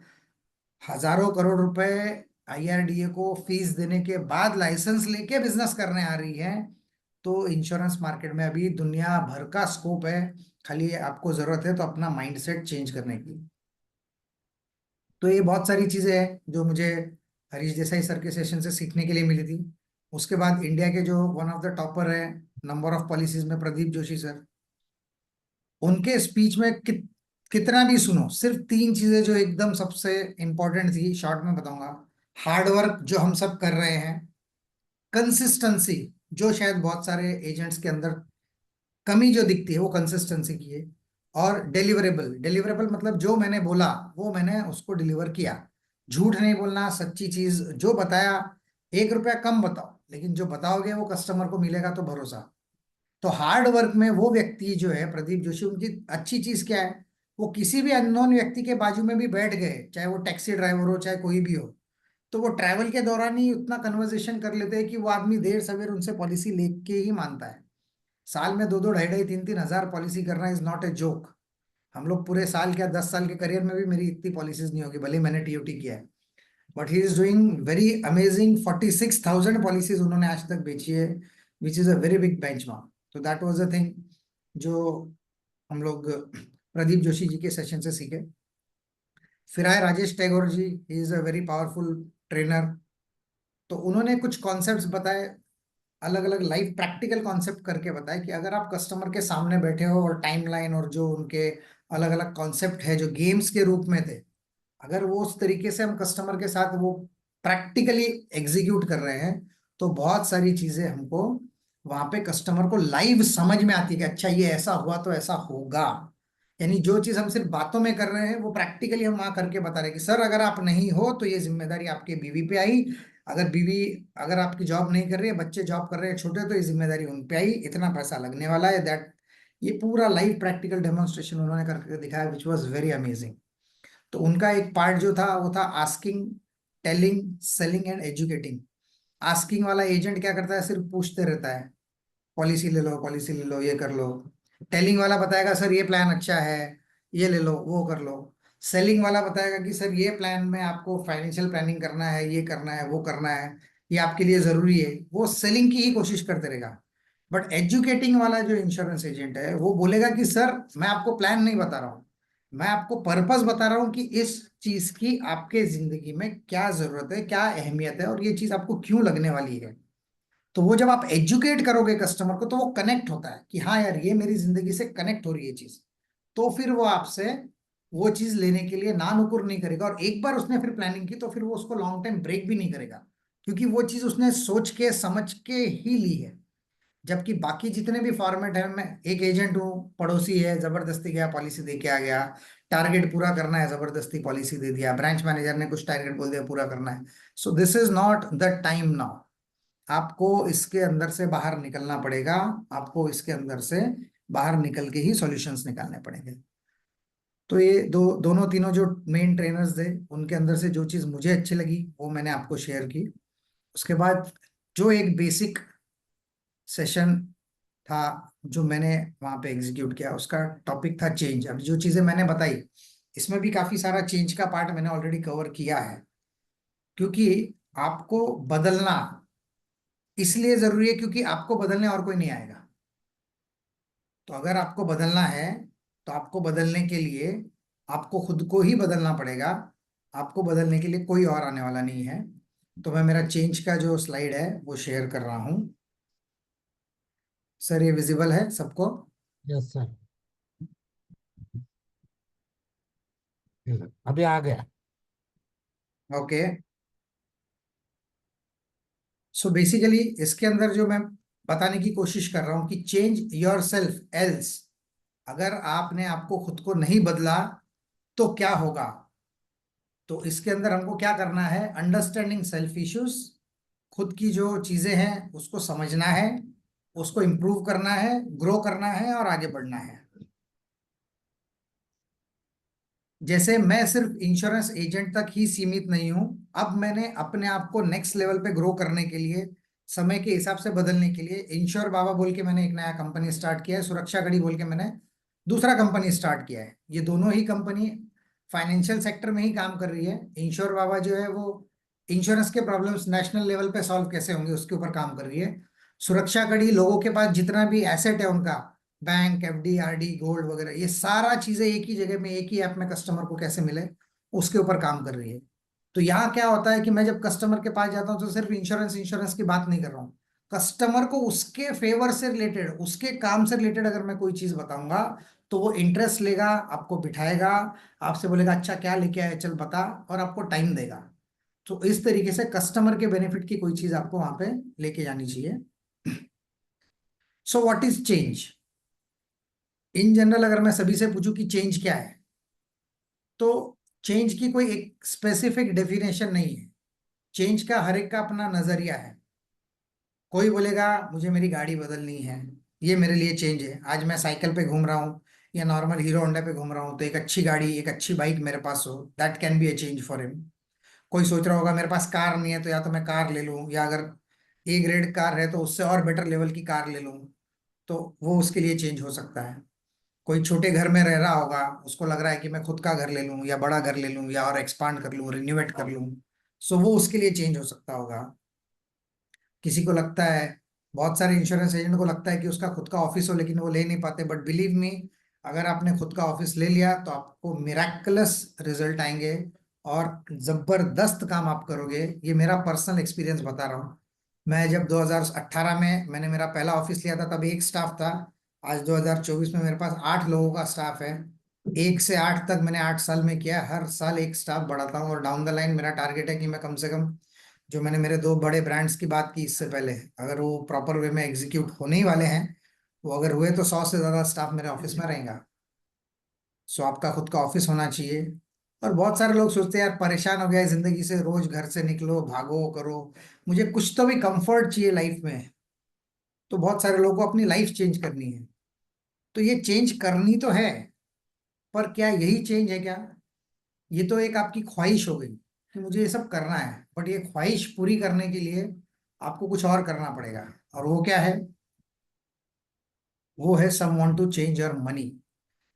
हजारों करोड़ रुपए आईआरडीए को फीस देने के बाद लाइसेंस लेके बिजनेस करने आ रही है। तो इंश्योरेंस मार्केट में अभी दुनिया भर का स्कोप है, खाली आपको जरूरत है तो अपना माइंडसेट चेंज करने की। तो ये बहुत सारी चीजें हैं जो मुझे हरीश देसाई सर के सेशन से सीखने के लिए मिली थी। उसके बाद इंडिया के जो वन ऑफ द टॉपर है नंबर ऑफ पॉलिसीज में, प्रदीप जोशी सर, उनके स्पीच में कितना भी सुनो, सिर्फ 3 चीजें जो एकदम सबसे इंपॉर्टेंट थी, शॉर्ट में बताऊंगा। हार्डवर्क जो हम सब कर रहे हैं, कंसिस्टेंसी जो शायद बहुत सारे एजेंट्स के अंदर कमी जो दिखती है वो कंसिस्टेंसी की है, और डिलीवरेबल। डिलीवरेबल मतलब जो मैंने बोला वो मैंने उसको डिलीवर किया। झूठ नहीं बोलना, सच्ची चीज जो बताया, 1 रुपया कम बताओ, लेकिन जो बताओगे वो कस्टमर को मिलेगा तो भरोसा। तो हार्ड वर्क में वो व्यक्ति जो है प्रदीप जोशी, उनकी अच्छी चीज क्या है, वो किसी भी अननोन व्यक्ति के बाजू में भी बैठ गए, चाहे वो टैक्सी ड्राइवर हो चाहे कोई भी हो, तो वो ट्रैवल के दौरान ही उतना कन्वर्सेशन कर लेते हैं कि वो आदमी देर सवेर उनसे पॉलिसी लेके ही मानता है। साल में 2 2 2.5 3 3 हजार पॉलिसी करना इज नॉट ए जोक। हम लोग पूरे साल क्या 10 साल के करियर में भी मेरी इतनी पॉलिसीज नहीं होगी, भले ही मैंने टीओटी किया है। But he is doing very amazing, 46,000 policies उन्होंने आज तक बेची है, which is a very big benchmark. तो दैट वाज अ थिंग जो हम लोग प्रदीप जोशी जी के सेशन से सीखे। फिर आए Rajesh Tagore ji, he is a very powerful trainer. तो उन्होंने कुछ कॉन्सेप्ट्स बताए, अलग अलग लाइफ प्रैक्टिकल कॉन्सेप्ट करके बताए कि अगर आप कस्टमर के सामने बैठे हो और टाइमलाइन और जो उनके अलग अलग कॉन्सेप्ट है जो गेम्स के रूप में थे, अगर वो उस तरीके से हम कस्टमर के साथ वो प्रैक्टिकली एग्जीक्यूट कर रहे हैं, तो बहुत सारी चीजें हमको वहां पे कस्टमर को लाइव समझ में आती है कि अच्छा ये ऐसा हुआ तो ऐसा होगा। यानी जो चीज हम सिर्फ बातों में कर रहे हैं वो प्रैक्टिकली हम वहां करके बता रहे हैं कि सर अगर आप नहीं हो तो ये जिम्मेदारी आपके बीवी पे आई, अगर बीवी, अगर आपकी जॉब नहीं कर रही है, बच्चे जॉब कर रहे हैं छोटे, तो ये जिम्मेदारी उन पे आई, इतना पैसा लगने वाला है, दैट। ये पूरा लाइव प्रैक्टिकल डेमोन्स्ट्रेशन उन्होंने करके दिखाया, विच वॉज वेरी अमेजिंग। तो उनका एक पार्ट जो था वो था asking, telling, selling and educating. Asking वाला एजेंट क्या करता है, सिर्फ पूछते रहता है, पॉलिसी ले लो, पॉलिसी ले लो, ये कर लो। टेलिंग वाला बताएगा सर ये प्लान अच्छा है, ये ले लो, वो कर लो। सेलिंग वाला बताएगा कि सर ये प्लान में आपको फाइनेंशियल प्लानिंग करना है, ये करना है, वो करना है, ये आपके लिए जरूरी है। वो सेलिंग की ही कोशिश करते रहेगा। बट एजुकेटिंग वाला जो इंश्योरेंस एजेंट है वो बोलेगा कि सर मैं आपको प्लान नहीं बता रहा हूँ, मैं आपको पर्पस बता रहा हूँ कि इस चीज की आपके जिंदगी में क्या जरूरत है, क्या अहमियत है, और ये चीज आपको क्यों लगने वाली है। तो वो जब आप एजुकेट करोगे कस्टमर को तो वो कनेक्ट होता है कि हाँ यार ये मेरी जिंदगी से कनेक्ट हो रही है चीज। तो फिर वो आपसे वो चीज लेने के लिए ना नुकुर नहीं करेगा, और एक बार उसने फिर प्लानिंग की तो फिर वो उसको लॉन्ग टाइम ब्रेक भी नहीं करेगा, क्योंकि वो चीज उसने सोच के समझ के ही ली है। जबकि बाकी जितने भी फॉर्मेट है, मैं एक एजेंट हूँ, पड़ोसी है, जबरदस्ती गया पॉलिसी दे के आ गया, टारगेट पूरा करना है, जबरदस्ती पॉलिसी दे दिया, ब्रांच मैनेजर ने कुछ टारगेट बोल दिया पूरा करना है। So this is not the time now. आपको इसके अंदर से बाहर निकलना पड़ेगा, आपको इसके अंदर से बाहर निकल के ही सॉल्यूशंस निकालने पड़ेंगे। तो ये दोनों तीनों जो मेन ट्रेनर्स थे, उनके अंदर से जो चीज़ मुझे अच्छी लगी वो मैंने आपको शेयर की। उसके बाद जो एक बेसिक सेशन था जो मैंने वहां पे एग्जीक्यूट किया, उसका टॉपिक था चेंज। अब जो चीजें मैंने बताई, इसमें भी काफी सारा चेंज का पार्ट मैंने ऑलरेडी कवर किया है, क्योंकि आपको बदलना इसलिए जरूरी है क्योंकि आपको बदलने और कोई नहीं आएगा। तो अगर आपको बदलना है तो आपको बदलने के लिए आपको खुद को ही बदलना पड़ेगा। आपको बदलने के लिए कोई और आने वाला नहीं है। तो मैं मेरा चेंज का जो स्लाइड है वो शेयर कर रहा हूं। सर ये विजिबल है सबको? यस सर, अभी आ गया। ओके। सो बेसिकली इसके अंदर जो मैं बताने की कोशिश कर रहा हूं कि चेंज योर सेल्फ एल्स, अगर आपने आपको खुद को नहीं बदला तो क्या होगा। तो इसके अंदर हमको क्या करना है, अंडरस्टैंडिंग सेल्फ इश्यूज, खुद की जो चीजें हैं उसको समझना है, उसको इम्प्रूव करना है, ग्रो करना है और आगे बढ़ना है। जैसे मैं सिर्फ इंश्योरेंस एजेंट तक ही सीमित नहीं हूं, अब मैंने अपने आप को नेक्स्ट लेवल पे ग्रो करने के लिए, समय के हिसाब से बदलने के लिए इंश्योर बाबा बोल के मैंने एक नया कंपनी स्टार्ट किया है, सुरक्षा घड़ी बोल के मैंने दूसरा कंपनी स्टार्ट किया है। ये दोनों ही कंपनी फाइनेंशियल सेक्टर में ही काम कर रही है। इंश्योर बाबा जो है वो इंश्योरेंस के प्रॉब्लम्स नेशनल लेवल पे सॉल्व कैसे होंगे उसके ऊपर काम कर रही है। सुरक्षा कड़ी लोगों के पास जितना भी एसेट है उनका, बैंक, एफडी, आरडी, गोल्ड वगैरह, ये सारा चीजें एक ही जगह में एक ही ऐप में कस्टमर को कैसे मिले उसके ऊपर काम कर रही है। तो यहाँ क्या होता है कि मैं जब कस्टमर के पास जाता हूँ तो सिर्फ इंश्योरेंस इंश्योरेंस की बात नहीं कर रहा हूँ। कस्टमर को उसके फेवर से रिलेटेड, उसके काम से रिलेटेड अगर मैं कोई चीज बताऊंगा तो वो इंटरेस्ट लेगा, आपको बिठाएगा, आपसे बोलेगा अच्छा क्या लेके आए चल बता, और आपको टाइम देगा। तो इस तरीके से कस्टमर के बेनिफिट की कोई चीज आपको वहां पे लेके जानी चाहिए। So what is change in general? अगर मैं सभी से पूछूं कि चेंज क्या है, तो चेंज की कोई एक स्पेसिफिक डेफिनेशन नहीं है। चेंज का हर एक का अपना नजरिया है। कोई बोलेगा मुझे मेरी गाड़ी बदलनी है, ये मेरे लिए चेंज है। आज मैं साइकिल पे घूम रहा हूँ या नॉर्मल हीरो होंडा पे घूम रहा हूँ, तो एक अच्छी गाड़ी, एक अच्छी बाइक मेरे पास हो, that can be A change for him. कोई सोच रहा होगा मेरे पास कार नहीं है तो या तो मैं कार ले लूँ, या अगर ए ग्रेड कार है तो उससे और बेटर लेवल की कार ले लूँ, तो वो उसके लिए चेंज हो सकता है। कोई छोटे घर में रह रहा होगा, उसको लग रहा है कि मैं खुद का घर ले लूं या बड़ा घर ले लूं या और एक्सपांड कर लूं, रिन्यूएट कर लूं, सो वो उसके लिए चेंज हो सकता होगा। किसी को लगता है, बहुत सारे इंश्योरेंस एजेंट को लगता है कि उसका खुद का ऑफिस हो, लेकिन वो ले नहीं पाते। बट बिलीव मी, अगर आपने खुद का ऑफिस ले लिया तो आपको मिराक्युलस रिजल्ट आएंगे और जबरदस्त काम आप करोगे। ये मेरा पर्सनल एक्सपीरियंस बता रहा हूँ। मैं जब 2018 में मैंने मेरा पहला ऑफिस लिया था तब एक स्टाफ था। आज 2024 में मेरे पास 8 लोगों का स्टाफ है। 1 से 8 तक मैंने 8 साल में किया। हर साल एक स्टाफ बढ़ाता हूँ, और डाउन द लाइन मेरा टारगेट है कि मैं कम से कम, जो मैंने मेरे 2 बड़े ब्रांड्स की बात की इससे पहले, अगर वो प्रॉपर वे में एग्जीक्यूट होने ही वाले हैं, वो अगर हुए तो 100 से ज्यादा स्टाफ मेरे ऑफिस में रहेगा। सो आपका खुद का ऑफिस होना चाहिए। और बहुत सारे लोग सोचते हैं यार परेशान हो गया है जिंदगी से, रोज घर से निकलो भागो करो, मुझे कुछ तो भी कंफर्ट चाहिए लाइफ में। तो बहुत सारे लोगों को अपनी लाइफ चेंज करनी है। तो ये चेंज करनी तो है, पर क्या यही चेंज है क्या? ये तो एक आपकी ख्वाहिश हो गई कि मुझे ये सब करना है, बट ये ख्वाहिश पूरी करने के लिए आपको कुछ और करना पड़ेगा। और वो क्या है? वो है some want to change your money.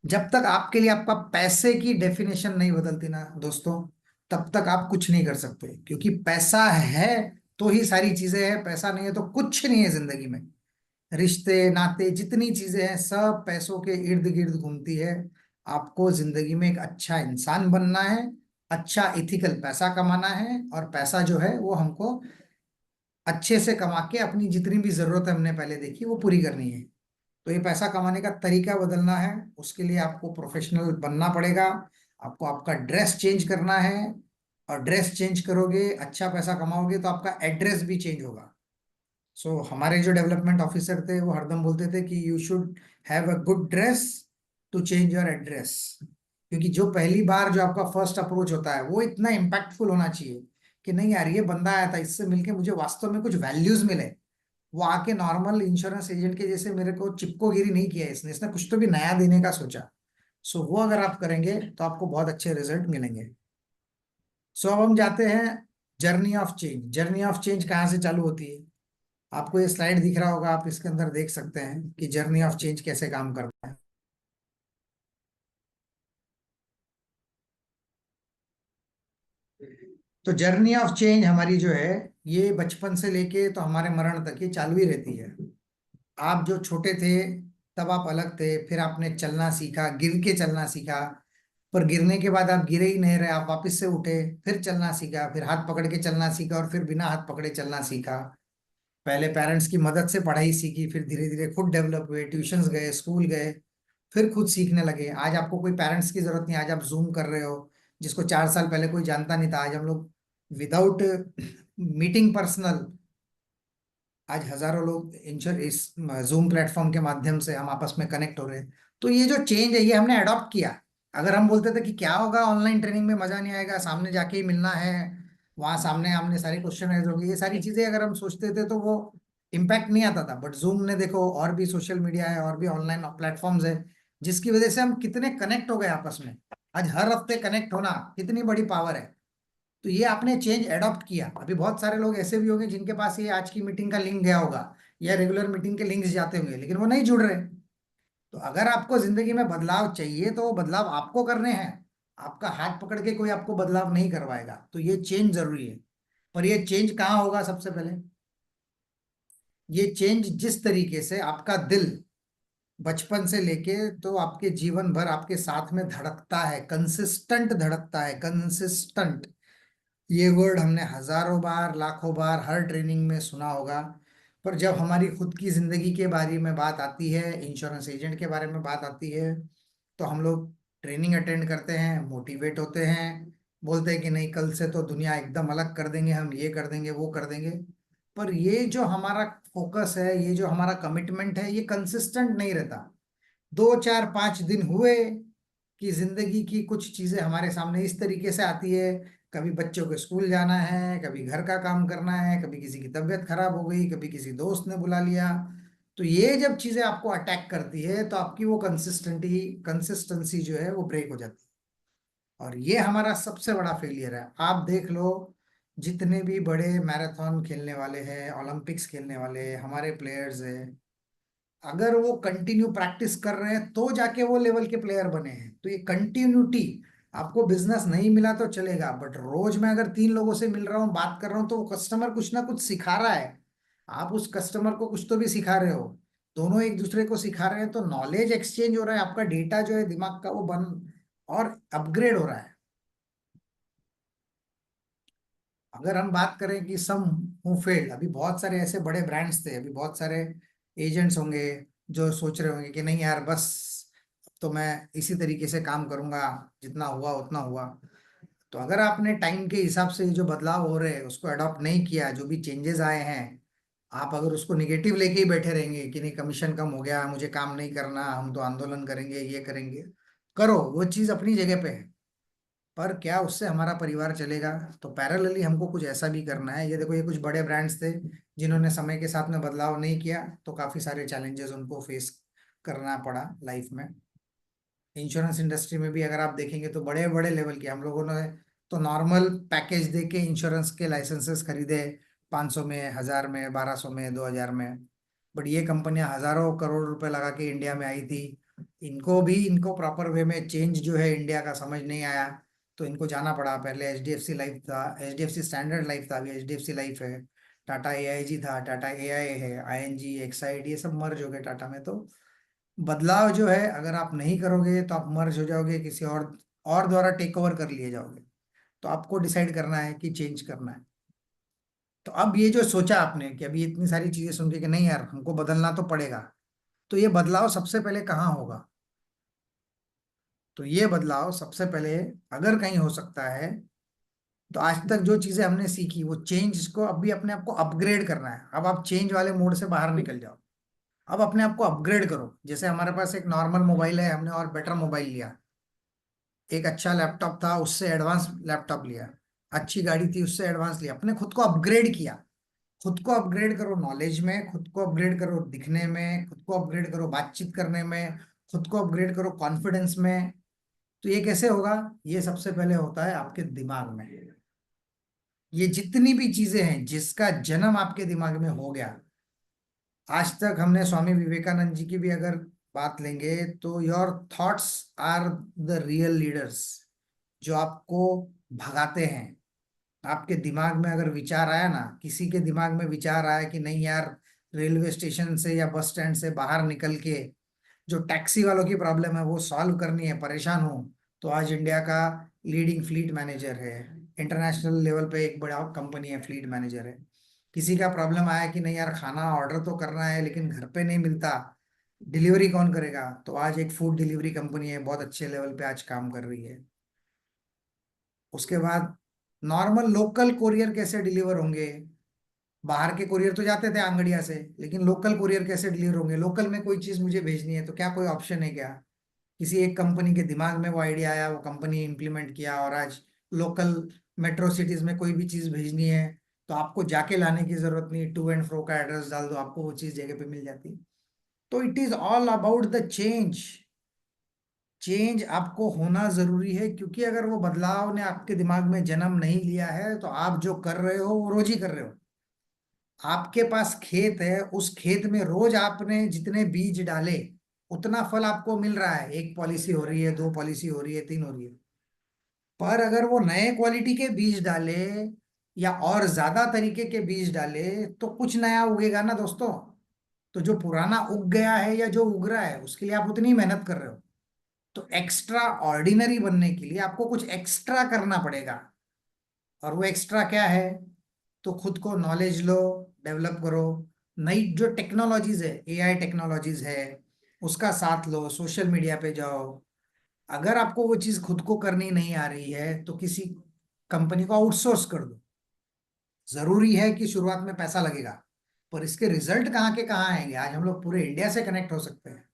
जब तक आपके लिए आपका पैसे की डेफिनेशन नहीं बदलती ना दोस्तों, तब तक आप कुछ नहीं कर सकते। क्योंकि पैसा है तो ही सारी चीजें हैं, पैसा नहीं है तो कुछ नहीं है जिंदगी में। रिश्ते नाते जितनी चीजें हैं सब पैसों के इर्द गिर्द घूमती है। आपको जिंदगी में एक अच्छा इंसान बनना है, अच्छा इथिकल पैसा कमाना है, और पैसा जो है वो हमको अच्छे से कमा के अपनी जितनी भी जरूरत है हमने पहले देखी वो पूरी करनी है। तो ये पैसा कमाने का तरीका बदलना है, उसके लिए आपको प्रोफेशनल बनना पड़ेगा। आपको आपका ड्रेस चेंज करना है, और ड्रेस चेंज करोगे, अच्छा पैसा कमाओगे, तो आपका एड्रेस भी चेंज होगा। सो हमारे जो डेवलपमेंट ऑफिसर थे वो हरदम बोलते थे कि you should have a good dress to change your address. क्योंकि जो पहली बार जो आपका फर्स्ट अप्रोच होता है वो इतना इम्पैक्टफुल होना चाहिए कि नहीं यार ये बंदा आया था, इससे मिलके मुझे वास्तव में कुछ वैल्यूज मिले। वो आके नॉर्मल इंश्योरेंस एजेंट के जैसे मेरे को चिपकोगिरी नहीं किया इसने, इसने कुछ तो भी नया देने का सोचा। सो वो अगर आप करेंगे तो आपको बहुत अच्छे रिजल्ट मिलेंगे। सो अब हम जाते हैं journey of change. Journey of change कहाँ से चालू होती है? आपको ये स्लाइड दिख रहा होगा, आप इसके अंदर देख सकते हैं कि जर्नी ऑफ चेंज कैसे काम करता है। तो जर्नी ऑफ चेंज हमारी जो है, ये बचपन से लेके तो हमारे मरण तक ये चालू ही रहती है। आप जो छोटे थे तब आप अलग थे, फिर आपने चलना सीखा, गिर के चलना सीखा, पर गिरने के बाद आप गिरे ही नहीं रहे, आप वापस से उठे, फिर चलना सीखा, फिर हाथ पकड़ के चलना सीखा, और फिर बिना हाथ पकड़े चलना सीखा। पहले पेरेंट्स की मदद से पढ़ाई सीखी, फिर धीरे धीरे खुद डेवलप हुए, ट्यूशंस गए, स्कूल गए, फिर खुद सीखने लगे। आज आपको कोई पेरेंट्स की जरूरत नहीं, आज आप जूम कर रहे हो, जिसको 4 साल पहले कोई जानता नहीं था, आज हम लोग विदाउट मीटिंग पर्सनल, आज हजारों लोग इस जूम प्लेटफॉर्म के माध्यम से हम आपस में कनेक्ट हो रहे हैं। तो ये जो चेंज है ये हमने अडॉप्ट किया। अगर हम बोलते थे कि क्या होगा ऑनलाइन ट्रेनिंग में, मजा नहीं आएगा, सामने जाके ही मिलना है, वहां सामने हमने सारे क्वेश्चन रेज होंगे, ये सारी चीजें अगर हम सोचते थे तो वो इम्पैक्ट नहीं आता था। बट जूम ने देखो, और भी सोशल मीडिया है, और भी ऑनलाइन प्लेटफॉर्म्स है, जिसकी वजह से हम कितने कनेक्ट हो गए आपस में। आज हर हफ्ते कनेक्ट होना कितनी बड़ी पावर है। तो ये आपने चेंज एडॉप्ट किया। अभी बहुत सारे लोग ऐसे भी होंगे जिनके पास ये आज की मीटिंग का लिंक गया होगा, या रेगुलर मीटिंग के लिंक्स जाते होंगे, लेकिन वो नहीं जुड़ रहे। तो अगर आपको जिंदगी में बदलाव चाहिए तो वो बदलाव आपको करने हैं। आपका हाथ पकड़ के कोई आपको बदलाव नहीं करवाएगा। तो ये चेंज जरूरी है। पर ये चेंज कहाँ होगा? सबसे पहले ये चेंज जिस तरीके से आपका दिल बचपन से लेके तो आपके जीवन भर आपके साथ में धड़कता है, कंसिस्टेंट धड़कता है, कंसिस्टेंट, ये वर्ड हमने हजारों बार, लाखों बार हर ट्रेनिंग में सुना होगा। पर जब हमारी खुद की जिंदगी के बारे में बात आती है, इंश्योरेंस एजेंट के बारे में बात आती है, तो हम लोग ट्रेनिंग अटेंड करते हैं, मोटिवेट होते हैं, बोलते हैं कि नहीं कल से तो दुनिया एकदम अलग कर देंगे, हम ये कर देंगे, वो कर देंगे। पर ये जो हमारा फोकस है, ये जो हमारा कमिटमेंट है, ये कंसिस्टेंट नहीं रहता। 2 4 5 दिन हुए कि जिंदगी की कुछ चीजें हमारे सामने इस तरीके से आती है, कभी बच्चों को स्कूल जाना है, कभी घर का काम करना है, कभी किसी की तबीयत खराब हो गई, कभी किसी दोस्त ने बुला लिया। तो ये जब चीजें आपको अटैक करती है तो आपकी वो कंसिस्टेंसी जो है वो ब्रेक हो जाती है। और ये हमारा सबसे बड़ा फेलियर है। आप देख लो, जितने भी बड़े मैराथन खेलने वाले हैं, ओलंपिक्स खेलने वाले हमारे प्लेयर्स हैं, अगर वो कंटिन्यू प्रैक्टिस कर रहे हैं तो जाके वो लेवल के प्लेयर बने हैं। तो ये कंटिन्यूटी, आपको बिजनेस नहीं मिला तो चलेगा, बट रोज मैं अगर 3 लोगों से मिल रहा हूँ, बात कर रहा हूँ, तो वो कस्टमर कुछ ना कुछ सिखा रहा है, आप उस कस्टमर को कुछ तो भी सिखा रहे हो, दोनों एक दूसरे को सिखा रहे हैं, तो नॉलेज एक्सचेंज हो रहा है, आपका डेटा जो है दिमाग का वो बन और अपग्रेड हो रहा है। अगर हम बात करें कि सम हु फेल्ड, अभी बहुत सारे ऐसे बड़े ब्रांड्स थे, अभी बहुत सारे एजेंट्स होंगे जो सोच रहे होंगे कि नहीं यार बस, तो मैं इसी तरीके से काम करूंगा, जितना हुआ उतना हुआ। तो अगर आपने टाइम के हिसाब से जो बदलाव हो रहे हैं उसको अडॉप्ट नहीं किया, जो भी चेंजेस आए हैं, आप अगर उसको निगेटिव लेके ही बैठे रहेंगे कि नहीं कमीशन कम हो गया, मुझे काम नहीं करना, हम तो आंदोलन करेंगे, ये करेंगे, करो, वो चीज अपनी जगह पे है, पर क्या उससे हमारा परिवार चलेगा? तो पैरेलली हमको कुछ ऐसा भी करना है। ये देखो, ये कुछ बड़े ब्रांड्स थे जिन्होंने समय के साथ में बदलाव नहीं किया, तो काफी सारे चैलेंजेस उनको फेस करना पड़ा लाइफ में। इंश्योरेंस इंडस्ट्री में भी अगर आप देखेंगे तो बड़े बड़े लेवल के हम लोगों ने तो नॉर्मल पैकेज दे के इंश्योरेंस के लाइसेंसेस खरीदे, 500 में, 1000 में, 1200 में, 2000 में। बट ये कंपनियां हजारों करोड़ रुपए लगा के इंडिया में आई थी। इनको प्रॉपर वे में चेंज जो है इंडिया का समझ नहीं आया, तो इनको जाना पड़ा। पहले HDFC लाइफ था, HDFC स्टैंडर्ड लाइफ था, अभी HDFC लाइफ है। टाटा AIG था, टाटा AI है, ING, एक्साइड, ये सब मर्ज हो गए टाटा में। तो बदलाव जो है अगर आप नहीं करोगे तो आप मर्ज हो जाओगे, किसी और द्वारा टेक ओवर कर लिए जाओगे। तो आपको डिसाइड करना है कि चेंज करना है। तो अब ये जो सोचा आपने कि अभी इतनी सारी चीजें सुन के कि नहीं यार हमको बदलना तो पड़ेगा, तो ये बदलाव सबसे पहले कहाँ होगा? तो ये बदलाव सबसे पहले अगर कहीं हो सकता है, तो आज तक जो चीजें हमने सीखी वो चेंज को अब भी अपने आप को अपग्रेड करना है। अब आप चेंज वाले मोड से बाहर निकल जाओ, अब अपने आप को अपग्रेड करो। जैसे हमारे पास एक नॉर्मल मोबाइल है, हमने और बेटर मोबाइल लिया, एक अच्छा लैपटॉप था उससे एडवांस लैपटॉप लिया, अच्छी गाड़ी थी उससे एडवांस लिया, अपने खुद को अपग्रेड किया। खुद को अपग्रेड करो नॉलेज में, खुद को अपग्रेड करो दिखने में, खुद को अपग्रेड करो बातचीत करने में, खुद को अपग्रेड करो कॉन्फिडेंस में। तो ये कैसे होगा? ये सबसे पहले होता है आपके दिमाग में। ये जितनी भी चीजें हैं जिसका जन्म आपके दिमाग में हो गया, आज तक हमने स्वामी विवेकानंद जी की भी अगर बात लेंगे तो your thoughts are the real leaders, जो आपको भगाते हैं। आपके दिमाग में अगर विचार आया ना, किसी के दिमाग में विचार आया कि नहीं यार, रेलवे स्टेशन से या बस स्टैंड से बाहर निकल के जो टैक्सी वालों की प्रॉब्लम है वो सॉल्व करनी है, परेशान हो, तो आज इंडिया का लीडिंग फ्लीट मैनेजर है। इंटरनेशनल लेवल पे एक बड़ा कंपनी है, फ्लीट मैनेजर है। किसी का प्रॉब्लम आया कि नहीं यार, खाना ऑर्डर तो करना है लेकिन घर पे नहीं मिलता, डिलीवरी कौन करेगा, तो आज एक फूड डिलीवरी कंपनी है, बहुत अच्छे लेवल पे आज काम कर रही है। उसके बाद नॉर्मल लोकल कोरियर कैसे डिलीवर होंगे? बाहर के कोरियर तो जाते थे आंगड़िया से, लेकिन लोकल कोरियर कैसे डिलीवर होंगे? लोकल में कोई चीज मुझे भेजनी है तो क्या कोई ऑप्शन है क्या? किसी एक कंपनी के दिमाग में वो आइडिया आया, वो कंपनी इम्प्लीमेंट किया, और आज लोकल मेट्रो सिटीज में कोई भी चीज भेजनी है तो आपको जाके लाने की जरूरत नहीं, टू एंड फ्रो का एड्रेस डाल दो, आपको वो चीज जगह पे मिल जाती है। तो it is all about the change. Change आपको होना जरूरी है, क्योंकि अगर वो बदलाव ने आपके दिमाग में जन्म नहीं लिया है तो आप जो कर रहे हो वो रोज ही कर रहे हो। आपके पास खेत है, उस खेत में रोज आपने जितने बीज डाले उतना फल आपको मिल रहा है। एक पॉलिसी हो रही है, दो पॉलिसी हो रही है, तीन हो रही है। पर अगर वो नए क्वालिटी के बीज डाले या और ज्यादा तरीके के बीज डाले तो कुछ नया उगेगा ना दोस्तों। तो जो पुराना उग गया है या जो उग रहा है उसके लिए आप उतनी मेहनत कर रहे हो। तो एक्स्ट्रा ऑर्डिनरी बनने के लिए आपको कुछ एक्स्ट्रा करना पड़ेगा। और वो एक्स्ट्रा क्या है? तो खुद को नॉलेज लो, डेवलप करो। नई जो टेक्नोलॉजीज है, एआई टेक्नोलॉजीज है, उसका साथ लो, सोशल मीडिया पे जाओ। अगर आपको वो चीज खुद को करनी नहीं आ रही है तो किसी कंपनी को आउटसोर्स कर दो। जरूरी है कि शुरुआत में पैसा लगेगा, पर इसके रिजल्ट कहाँ के कहाँ आएंगे? आज हम लोग पूरे इंडिया से कनेक्ट हो सकते हैं।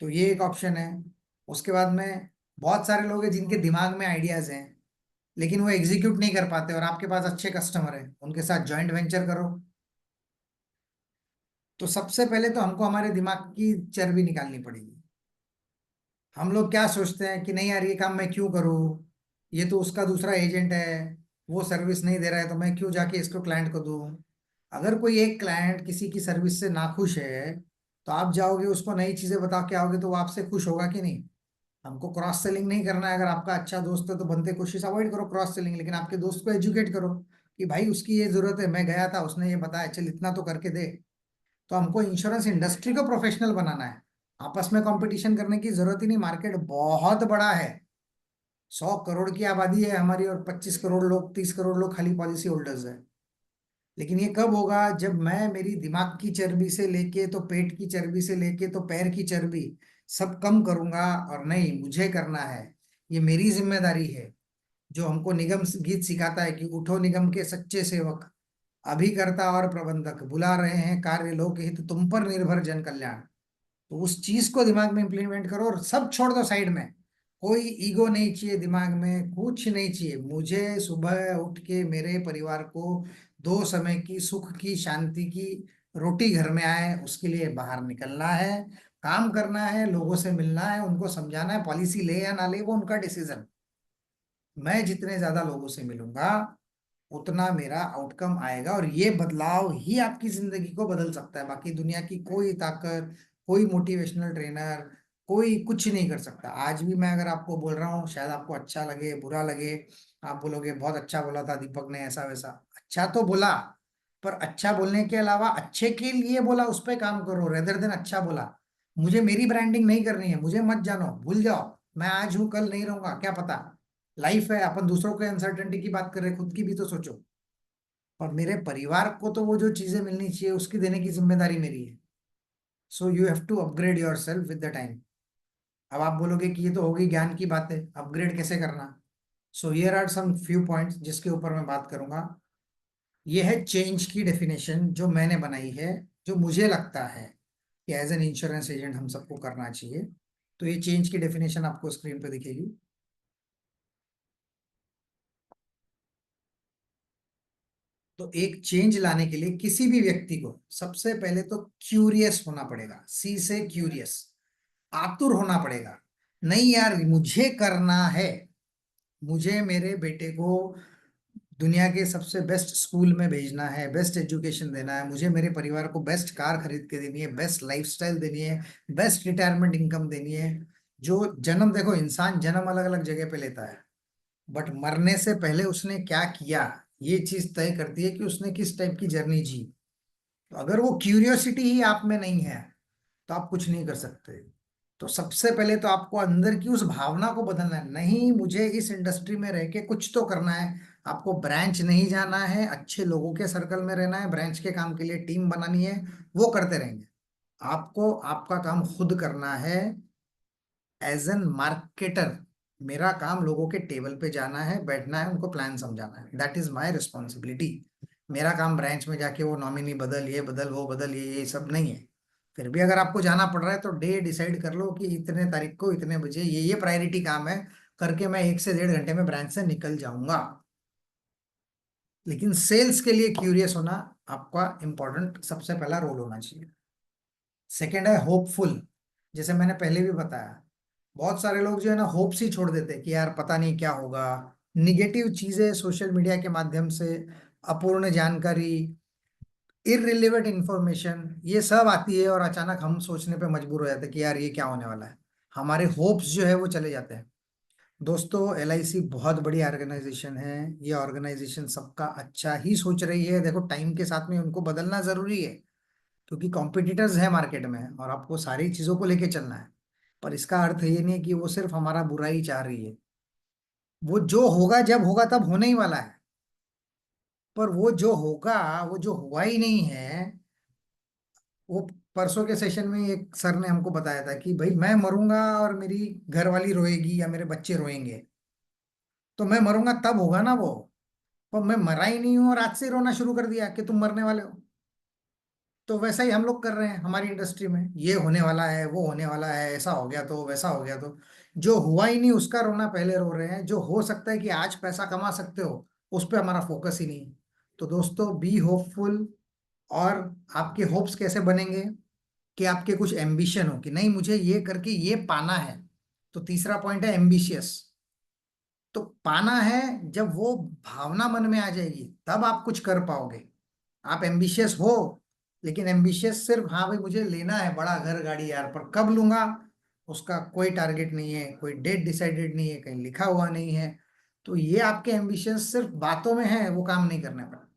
तो ये एक ऑप्शन है। उसके बाद में बहुत सारे लोग हैं जिनके दिमाग में आइडियाज हैं लेकिन वो एग्जीक्यूट नहीं कर पाते, और आपके पास अच्छे कस्टमर हैं, उनके साथ जॉइंट वेंचर करो। तो सबसे पहले तो हमको हमारे दिमाग की चर्बी निकालनी पड़ेगी। हम लोग क्या सोचते हैं कि नहीं यार, ये काम मैं क्यों करूँ, ये तो उसका दूसरा एजेंट है, वो सर्विस नहीं दे रहा है तो मैं क्यों जाके इसको क्लाइंट को दूं। अगर कोई एक क्लाइंट किसी की सर्विस से नाखुश है तो आप जाओगे उसको नई चीजें बता के आओगे तो वो आपसे खुश होगा कि नहीं? हमको क्रॉस सेलिंग नहीं करना है। अगर आपका अच्छा दोस्त है तो बनते कोशिश अवॉइड करो क्रॉस सेलिंग, लेकिन आपके दोस्त को एजुकेट करो कि भाई उसकी ये जरूरत है, मैं गया था उसने ये बताया, चल इतना तो करके दे। तो हमको इंश्योरेंस इंडस्ट्री को प्रोफेशनल बनाना है। आपस में कंपटीशन करने की जरूरत ही नहीं, मार्केट बहुत बड़ा है। 100 करोड़ की आबादी है हमारी और 25 करोड़ लोग, 30 करोड़ लोग खाली पॉलिसी होल्डर्स है। लेकिन ये कब होगा? जब मैं मेरी दिमाग की चर्बी से लेके तो पेट की चर्बी से लेके तो पैर की चर्बी सब कम करूंगा, और नहीं मुझे करना है, ये मेरी जिम्मेदारी है। जो हमको निगम गीत सिखाता है कि उठो निगम के सच्चे सेवक, अभिकर्ता और प्रबंधक, बुला रहे हैं कार्य लोकहित, तुम पर निर्भर जन कल्याण। तो उस चीज को दिमाग में इंप्लीमेंट करो और सब छोड़ दो साइड में। कोई ईगो नहीं चाहिए दिमाग में, कुछ नहीं चाहिए। मुझे सुबह उठ के मेरे परिवार को 2 समय की सुख की शांति की रोटी घर में आए उसके लिए बाहर निकलना है, काम करना है, लोगों से मिलना है, उनको समझाना है। पॉलिसी ले या ना ले वो उनका डिसीजन। मैं जितने ज्यादा लोगों से मिलूंगा उतना मेरा आउटकम आएगा, और ये बदलाव ही आपकी जिंदगी को बदल सकता है। बाकी दुनिया की कोई ताकत, कोई मोटिवेशनल ट्रेनर, कोई कुछ नहीं कर सकता। आज भी मैं अगर आपको बोल रहा हूँ, शायद आपको अच्छा लगे बुरा लगे, आप बोलोगे बहुत अच्छा बोला था दीपक ने, ऐसा वैसा। अच्छा तो बोला, पर अच्छा बोलने के अलावा अच्छे के लिए बोला, उस पर काम करो रेदर देन अच्छा बोला। मुझे मेरी ब्रांडिंग नहीं करनी है, मुझे मत जानो, भूल जाओ। मैं आज हूँ कल नहीं रहूंगा, क्या पता। लाइफ है, अपन दूसरों के अनसर्टेनिटी की बात कर रहे हैं, खुद की भी तो सोचो। और मेरे परिवार को तो वो जो चीजें मिलनी चाहिए उसकी देने की जिम्मेदारी मेरी है। So you have to upgrade yourself with the time. अब आप बोलोगे कि ये तो हो गई ज्ञान की बात है, अपग्रेड कैसे करना? So here are some few points जिसके ऊपर मैं बात करूंगा। ये है चेंज की डेफिनेशन जो मैंने बनाई है, जो मुझे लगता है कि एज एन इंश्योरेंस एजेंट हम सबको करना चाहिए। तो ये चेंज की डेफिनेशन आपको स्क्रीन पे दिखेगी। तो एक चेंज लाने के लिए किसी भी व्यक्ति को सबसे पहले तो क्यूरियस होना पड़ेगा, सी से क्यूरियस। आतुर होना पड़ेगा। नहीं यार, मुझे करना है, मुझे मेरे बेटे को दुनिया के सबसे बेस्ट स्कूल में भेजना है, बेस्ट एजुकेशन देना है, मुझे मेरे परिवार को बेस्ट कार खरीद के देनी है, बेस्ट लाइफस्टाइल देनी है, बेस्ट रिटायरमेंट इनकम देनी है। जो जन्म, देखो इंसान जन्म अलग अलग जगह पे लेता है, बट मरने से पहले उसने क्या किया ये चीज तय करती है कि उसने किस टाइप की जर्नी जी। तो अगर वो क्यूरियोसिटी ही आप में नहीं है तो आप कुछ नहीं कर सकते। तो सबसे पहले तो आपको अंदर की उस भावना को बदलना है, नहीं मुझे इस इंडस्ट्री में रह के कुछ तो करना है। आपको ब्रांच नहीं जाना है, अच्छे लोगों के सर्कल में रहना है, ब्रांच के काम के लिए टीम बनानी है, वो करते रहेंगे। आपको आपका काम खुद करना है एज एन मार्केटर। मेरा काम लोगों के टेबल पे जाना है, बैठना है, उनको प्लान समझाना है, दैट इज माय रिस्पॉन्सिबिलिटी। मेरा काम ब्रांच में जाके वो नॉमिनी बदल, ये बदल, वो बदल, ये सब नहीं है। फिर भी अगर आपको जाना पड़ रहा है तो डे डिसाइड कर लो कि इतने तारीख को इतने बजे ये प्रायोरिटी काम है, करके मैं 1 से 1.5 घंटे में ब्रांच से निकल जाऊंगा। लेकिन सेल्स के लिए क्यूरियस होना आपका इंपॉर्टेंट सबसे पहला रोल होना चाहिए। सेकेंड है होपफुल। जैसे मैंने पहले भी बताया, बहुत सारे लोग जो है ना होप्स ही छोड़ देते हैं कि यार पता नहीं क्या होगा। निगेटिव चीजें सोशल मीडिया के माध्यम से, अपूर्ण जानकारी, इररिलेवेंट इंफॉर्मेशन, ये सब आती है और अचानक हम सोचने पे मजबूर हो जाते हैं कि यार ये क्या होने वाला है। हमारे होप्स जो है वो चले जाते हैं। दोस्तों, LIC बहुत बड़ी ऑर्गेनाइजेशन है। ये ऑर्गेनाइजेशन सबका अच्छा ही सोच रही है। देखो टाइम के साथ में उनको बदलना जरूरी है, क्योंकि कॉम्पिटिटर्स है मार्केट में और आपको सारी चीजों को लेके चलना है। पर इसका अर्थ ये नहीं है कि वो सिर्फ हमारा बुरा ही चाह रही है। वो जो होगा जब होगा तब होने ही वाला है। पर वो जो होगा, वो जो हुआ ही नहीं है, वो परसों के सेशन में एक सर ने हमको बताया था कि भाई मैं मरूंगा और मेरी घरवाली रोएगी या मेरे बच्चे रोएंगे, तो मैं मरूंगा तब होगा ना वो। पर मैं मरा ही नहीं हूं और आज से रोना शुरू कर दिया कि तुम मरने वाले हो। तो वैसा ही हम लोग कर रहे हैं हमारी इंडस्ट्री में, ये होने वाला है, वो होने वाला है, ऐसा हो गया तो वैसा हो गया तो। जो हुआ ही नहीं उसका रोना पहले रो रहे हैं। जो हो सकता है कि आज पैसा कमा सकते हो, उस पर हमारा फोकस ही नहीं है। तो दोस्तों, बी होपफुल। और आपके होप्स कैसे बनेंगे? कि आपके कुछ एम्बिशन हो कि नहीं मुझे ये करके ये पाना है। तो तीसरा पॉइंट है एम्बिशियस। तो पाना है, जब वो भावना मन में आ जाएगी तब आप कुछ कर पाओगे। आप एम्बिशियस हो, लेकिन एम्बिशियस सिर्फ हाँ भाई मुझे लेना है बड़ा घर गाड़ी यार, पर कब लूंगा उसका कोई टारगेट नहीं है, कोई डेट डिसाइडेड नहीं है, कहीं लिखा हुआ नहीं है। तो ये आपके एम्बिशंस सिर्फ बातों में है, वो काम नहीं करने पर।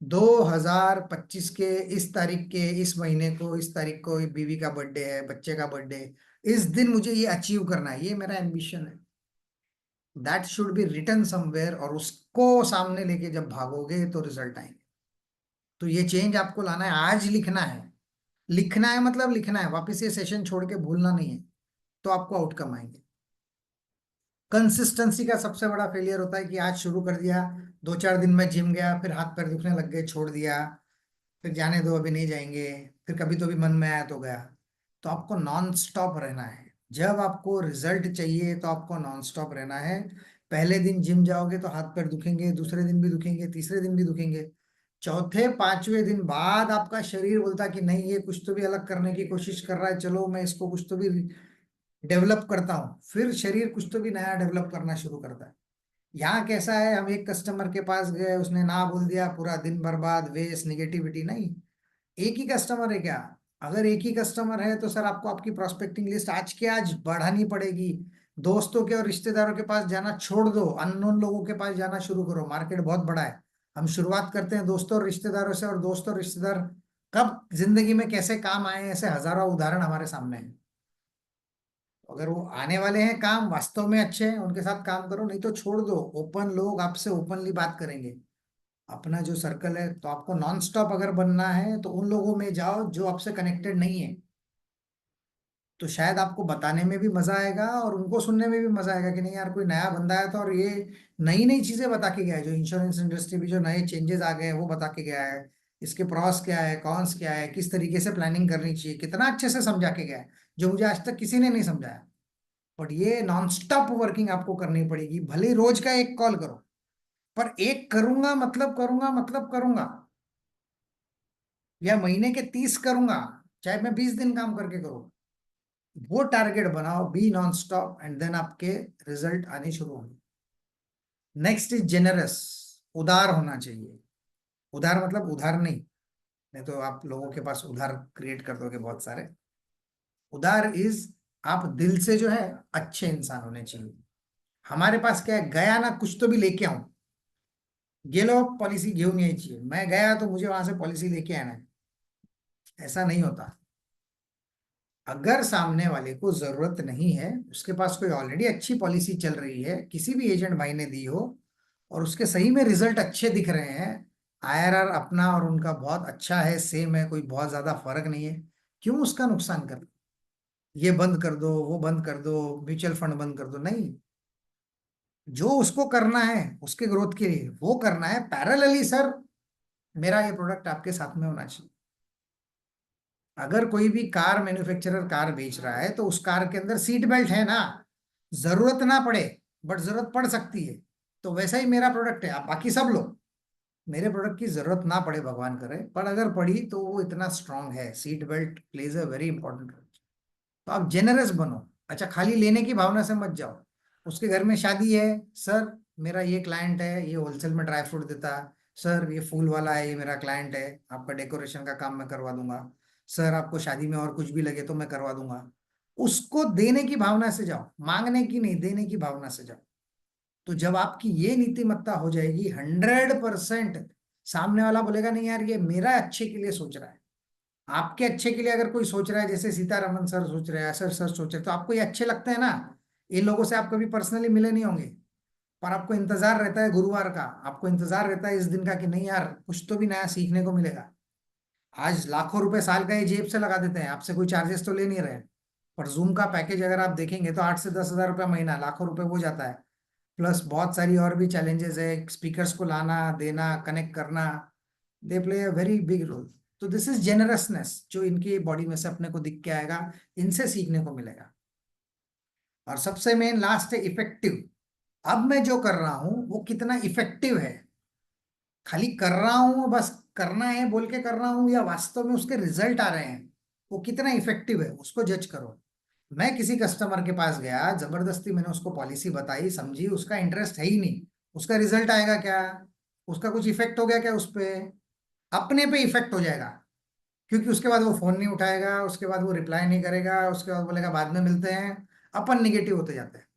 2025 के इस तारीख के इस महीने को इस तारीख को बीवी का बर्थडे है, बच्चे का बर्थडे, इस दिन मुझे ये अचीव करना है, ये मेरा एम्बिशन है। That should be written somewhere, और उसको सामने लेके जब भागोगे तो रिजल्ट आएंगे। तो ये चेंज आपको लाना है, आज लिखना है। लिखना है मतलब लिखना है, वापस ये सेशन छोड़ के भूलना नहीं है, तो आपको आउटकम आएंगे। कंसिस्टेंसी का सबसे बड़ा फेलियर होता है कि आज शुरू कर दिया, 2-4 दिन में जिम गया, फिर हाथ पैर दुखने लग गए, छोड़ दिया, फिर जाने दो अभी नहीं जाएंगे, फिर कभी तो भी मन में आया तो गया। तो आपको नॉन स्टॉप रहना है। जब आपको रिजल्ट चाहिए तो आपको नॉन स्टॉप रहना है। पहले दिन जिम जाओगे तो हाथ पैर दुखेंगे, दूसरे दिन भी दुखेंगे, तीसरे दिन भी दुखेंगे, चौथे पांचवें दिन बाद आपका शरीर बोलता कि नहीं ये कुछ तो भी अलग करने की कोशिश कर रहा है, चलो मैं इसको कुछ तो भी डेवलप करता हूँ। फिर शरीर कुछ तो भी नया डेवलप करना शुरू करता है। यहाँ कैसा है, हम एक कस्टमर के पास गए, उसने ना बोल दिया, पूरा दिन बर्बाद, वेस्ट, निगेटिविटी। नहीं, एक ही कस्टमर है क्या? अगर एक ही कस्टमर है तो सर आपको आपकी प्रोस्पेक्टिंग लिस्ट आज के आज बढ़ानी पड़ेगी। दोस्तों के और रिश्तेदारों के पास जाना छोड़ दो, अननोन लोगों के पास जाना शुरू करो। मार्केट बहुत बड़ा है। हम शुरुआत करते हैं दोस्तों और रिश्तेदारों से, और दोस्त और रिश्तेदार कब जिंदगी में कैसे काम आए, ऐसे हजारों उदाहरण हमारे सामने हैं। अगर वो आने वाले हैं काम वास्तव में अच्छे हैं, उनके साथ काम करो, नहीं तो छोड़ दो। ओपन लोग आपसे ओपनली बात करेंगे। अपना जो सर्कल है, तो आपको नॉन स्टॉप अगर बनना है तो उन लोगों में जाओ जो आपसे कनेक्टेड नहीं है। तो शायद आपको बताने में भी मजा आएगा और उनको सुनने में भी मजा आएगा कि नहीं यार कोई नया बंदा है तो, और ये नई नई चीजें बता के गया है। जो इंश्योरेंस इंडस्ट्री में जो नए चेंजेस आ गए हैं वो बता के गया है। इसके प्रॉस क्या है, कॉन्स क्या है, किस तरीके से प्लानिंग करनी चाहिए, कितना अच्छे से समझा के गया है, जो मुझे आज तक किसी ने नहीं समझाया। बट ये नॉन स्टॉप वर्किंग आपको करनी पड़ेगी। भले ही रोज का एक कॉल करो, पर एक करूंगा मतलब करूंगा, मतलब करूंगा, या महीने के 30 करूंगा, चाहे मैं 20 दिन काम करके करूँ। वो टारगेट बनाओ, be non stop, and then आपके रिजल्ट आने शुरू होंगे। नेक्स्ट इज जेनरस, उदार होना चाहिए। उदार मतलब उधार नहीं, नहीं तो आप लोगों के पास उधार क्रिएट कर दोगे बहुत सारे। उदार इज, आप दिल से जो है अच्छे इंसान होने चाहिए। हमारे पास क्या है, गया ना कुछ तो भी लेके आऊं, गेलो पॉलिसी घेऊन यायची, मैं गया तो मुझे वहां से पॉलिसी लेके आना है, ऐसा नहीं होता। अगर सामने वाले को जरूरत नहीं है, उसके पास कोई ऑलरेडी अच्छी पॉलिसी चल रही है, किसी भी एजेंट भाई ने दी हो, और उसके सही में रिजल्ट अच्छे दिख रहे हैं, आईआरआर अपना और उनका बहुत अच्छा है, सेम है, कोई बहुत ज्यादा फर्क नहीं है, क्यों उसका नुकसान कर, ये बंद कर दो, वो बंद कर दो, म्यूचुअल फंड बंद कर दो, नहीं। जो उसको करना है उसके ग्रोथ के लिए वो करना है, पैरेलली सर मेरा ये प्रोडक्ट आपके साथ में होना चाहिए। अगर कोई भी कार मैन्युफैक्चरर कार बेच रहा है तो उस कार के अंदर सीट बेल्ट है ना, जरूरत ना पड़े, बट जरूरत पड़ सकती है, तो वैसा ही मेरा प्रोडक्ट है, आप बाकी सब लो, मेरे प्रोडक्ट की जरूरत ना पड़े भगवान करे, पर अगर पड़ी तो वो इतना स्ट्रांग है, seat belt plays a very important role. तो आप जेनरस बनो। अच्छा, खाली लेने की भावना से मत जाओ। उसके घर में शादी है, सर मेरा ये क्लाइंट है, ये होलसेल में ड्राई फ्रूट देता है, सर ये फूल वाला है, ये मेरा क्लाइंट है, आपका डेकोरेशन का काम मैं करवा दूंगा, सर आपको शादी में और कुछ भी लगे तो मैं करवा दूंगा। उसको देने की भावना से जाओ, मांगने की नहीं, देने की भावना से जाओ। तो जब आपकी ये नीतिमत्ता हो जाएगी, 100% सामने वाला बोलेगा नहीं यार ये मेरा अच्छे के लिए सोच रहा है। आपके अच्छे के लिए अगर कोई सोच रहा है, जैसे सीतारमन सर सोच रहे हैं, सर सर सोच रहे हैं, तो आपको ये अच्छे लगते हैं ना। इन लोगों से आप कभी पर्सनली मिले नहीं होंगे, पर आपको इंतजार रहता है गुरुवार का, आपको इंतजार रहता है इस दिन का कि नहीं यार कुछ तो भी नया सीखने को मिलेगा। आज लाखों रुपए साल का ये जेब से लगा देते हैं, आपसे कोई चार्जेस तो ले नहीं रहे हैं, पर जूम का पैकेज अगर आप देखेंगे तो 8 से 10 हजार रुपया महीना, लाखों रुपए वो जाता है। प्लस बहुत सारी और भी चैलेंजेस है, स्पीकर्स को लाना देना कनेक्ट करना, they play a very big role. तो दिस इज जेनरसनेस जो इनकी बॉडी में से अपने को दिख के आएगा, इनसे सीखने को मिलेगा। और सबसे मेन लास्ट है इफेक्टिव। अब मैं जो कर रहा हूं वो कितना इफेक्टिव है, खाली कर रहा हूं बस करना है बोल के कर रहा हूं, या वास्तव में उसके रिजल्ट आ रहे हैं, वो कितना इफेक्टिव है उसको जज करो। मैं किसी कस्टमर के पास गया, जबरदस्ती मैंने उसको पॉलिसी बताई समझी, उसका इंटरेस्ट है ही नहीं, उसका रिजल्ट आएगा क्या, उसका कुछ इफेक्ट हो गया क्या उस पे, अपने पे इफेक्ट हो जाएगा। क्योंकि उसके बाद वो फोन नहीं उठाएगा, उसके बाद वो रिप्लाई नहीं करेगा, उसके बाद बोलेगा बाद में मिलते हैं, अपन निगेटिव होते जाते हैं।